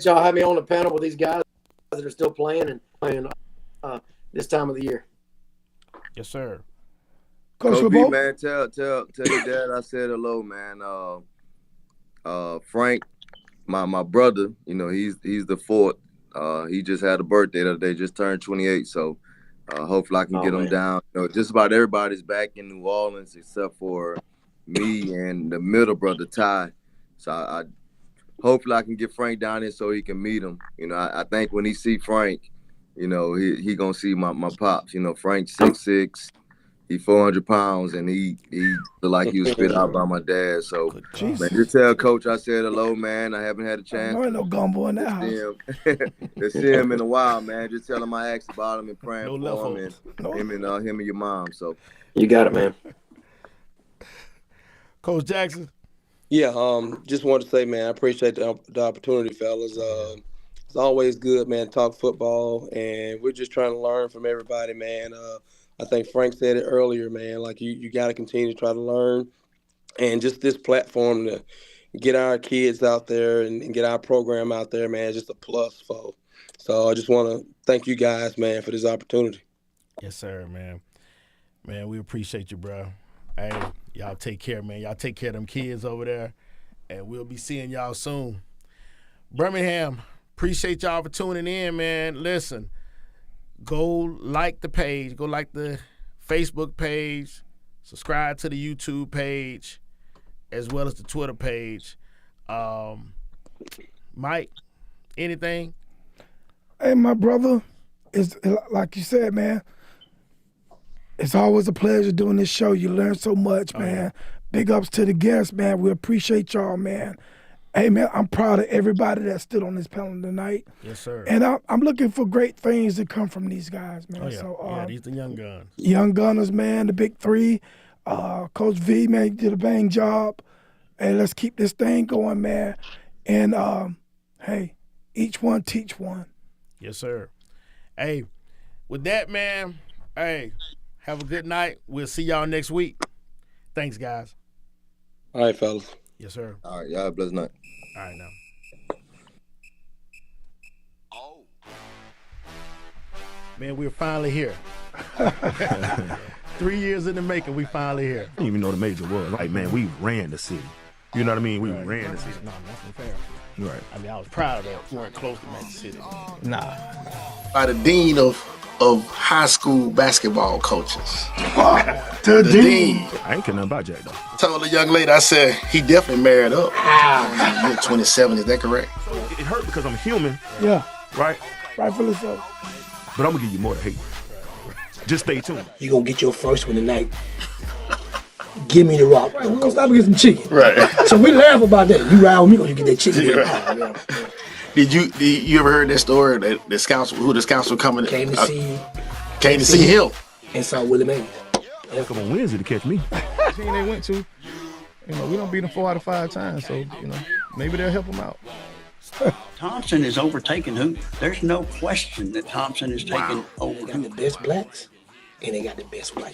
y'all having me on the panel with these guys that are still playing and playing this time of the year. Yes, sir. Coach B, man, tell your dad I said hello, man. Frank, my brother, he's the fourth. He just had a birthday the other day, just turned 28. So hopefully I can get him down. Just about everybody's back in New Orleans except for me and the middle brother, Ty. So I hopefully I can get Frank down there so he can meet him. I think when he see Frank, he gonna see my pops. Frank's 6'6". He 400 pounds, and he looked like he was spit out by my dad. So, man, just tell Coach I said hello, man. I haven't had a chance no gumbo in the house. To see him in a while, man. Just tell him I asked about him and praying for him and him and your mom. So you got it, man. Coach Jackson. Yeah, just wanted to say, man, I appreciate the opportunity, fellas. It's always good, man, to talk football, and we're just trying to learn from everybody, man. I think Frank said it earlier, man, like you got to continue to try to learn. And just this platform to get our kids out there and get our program out there, man, is just a plus. So I just want to thank you guys, man, for this opportunity. Yes, sir, man. Man, we appreciate you, bro. Hey, y'all take care, man. Y'all take care of them kids over there, and we'll be seeing y'all soon. Birmingham, appreciate y'all for tuning in, man. Listen. Go like the page. Go like the Facebook page. Subscribe to the YouTube page as well as the Twitter page. Mike, anything? Hey, my brother, it's like you said, man, it's always a pleasure doing this show. You learn so much, man. Big ups to the guests, man. We appreciate y'all, man. Hey, man, I'm proud of everybody that stood on this panel tonight. Yes, sir. And I'm looking for great things to come from these guys, man. Oh, yeah. So, these are young guns. Young gunners, man, the Big Three. Coach V, man, you did a bang job. Hey, let's keep this thing going, man. And, hey, each one teach one. Yes, sir. Hey, with that, man, hey, have a good night. We'll see y'all next week. Thanks, guys. All right, fellas. Yes, sir. All right, y'all have a blessed night. All right, now. Man, we're finally here. 3 years in the making, we finally here. I didn't even know the major was. Like, man, we ran the city. You know what I mean? We ran the city. No, that's unfair. Right. I mean, I was proud of that. We weren't close to Magic City. Nah. By the dean of high school basketball coaches. The dean. I ain't care nothing about Jack, though. Told the young lady, I said, he definitely married up. You're 27, is that correct? It hurt because I'm human. Yeah. Right? Rightfully so. But I'm going to give you more to hate. Just stay tuned. You gonna get your first one tonight. Give me the rock. Right, we're gonna stop and get some chicken. Right. So we laugh about that. You ride with me, gonna get that chicken. Yeah. Did you ever heard that story that the scouts were coming? Came to see him. And saw Willie Mays. Come on Wednesday to catch me. The team they went to, we don't beat them 4 out of 5 times, so maybe they'll help them out. Thompson is overtaking Hoop. There's no question that Thompson is taking over They got the best blacks and they got the best whites.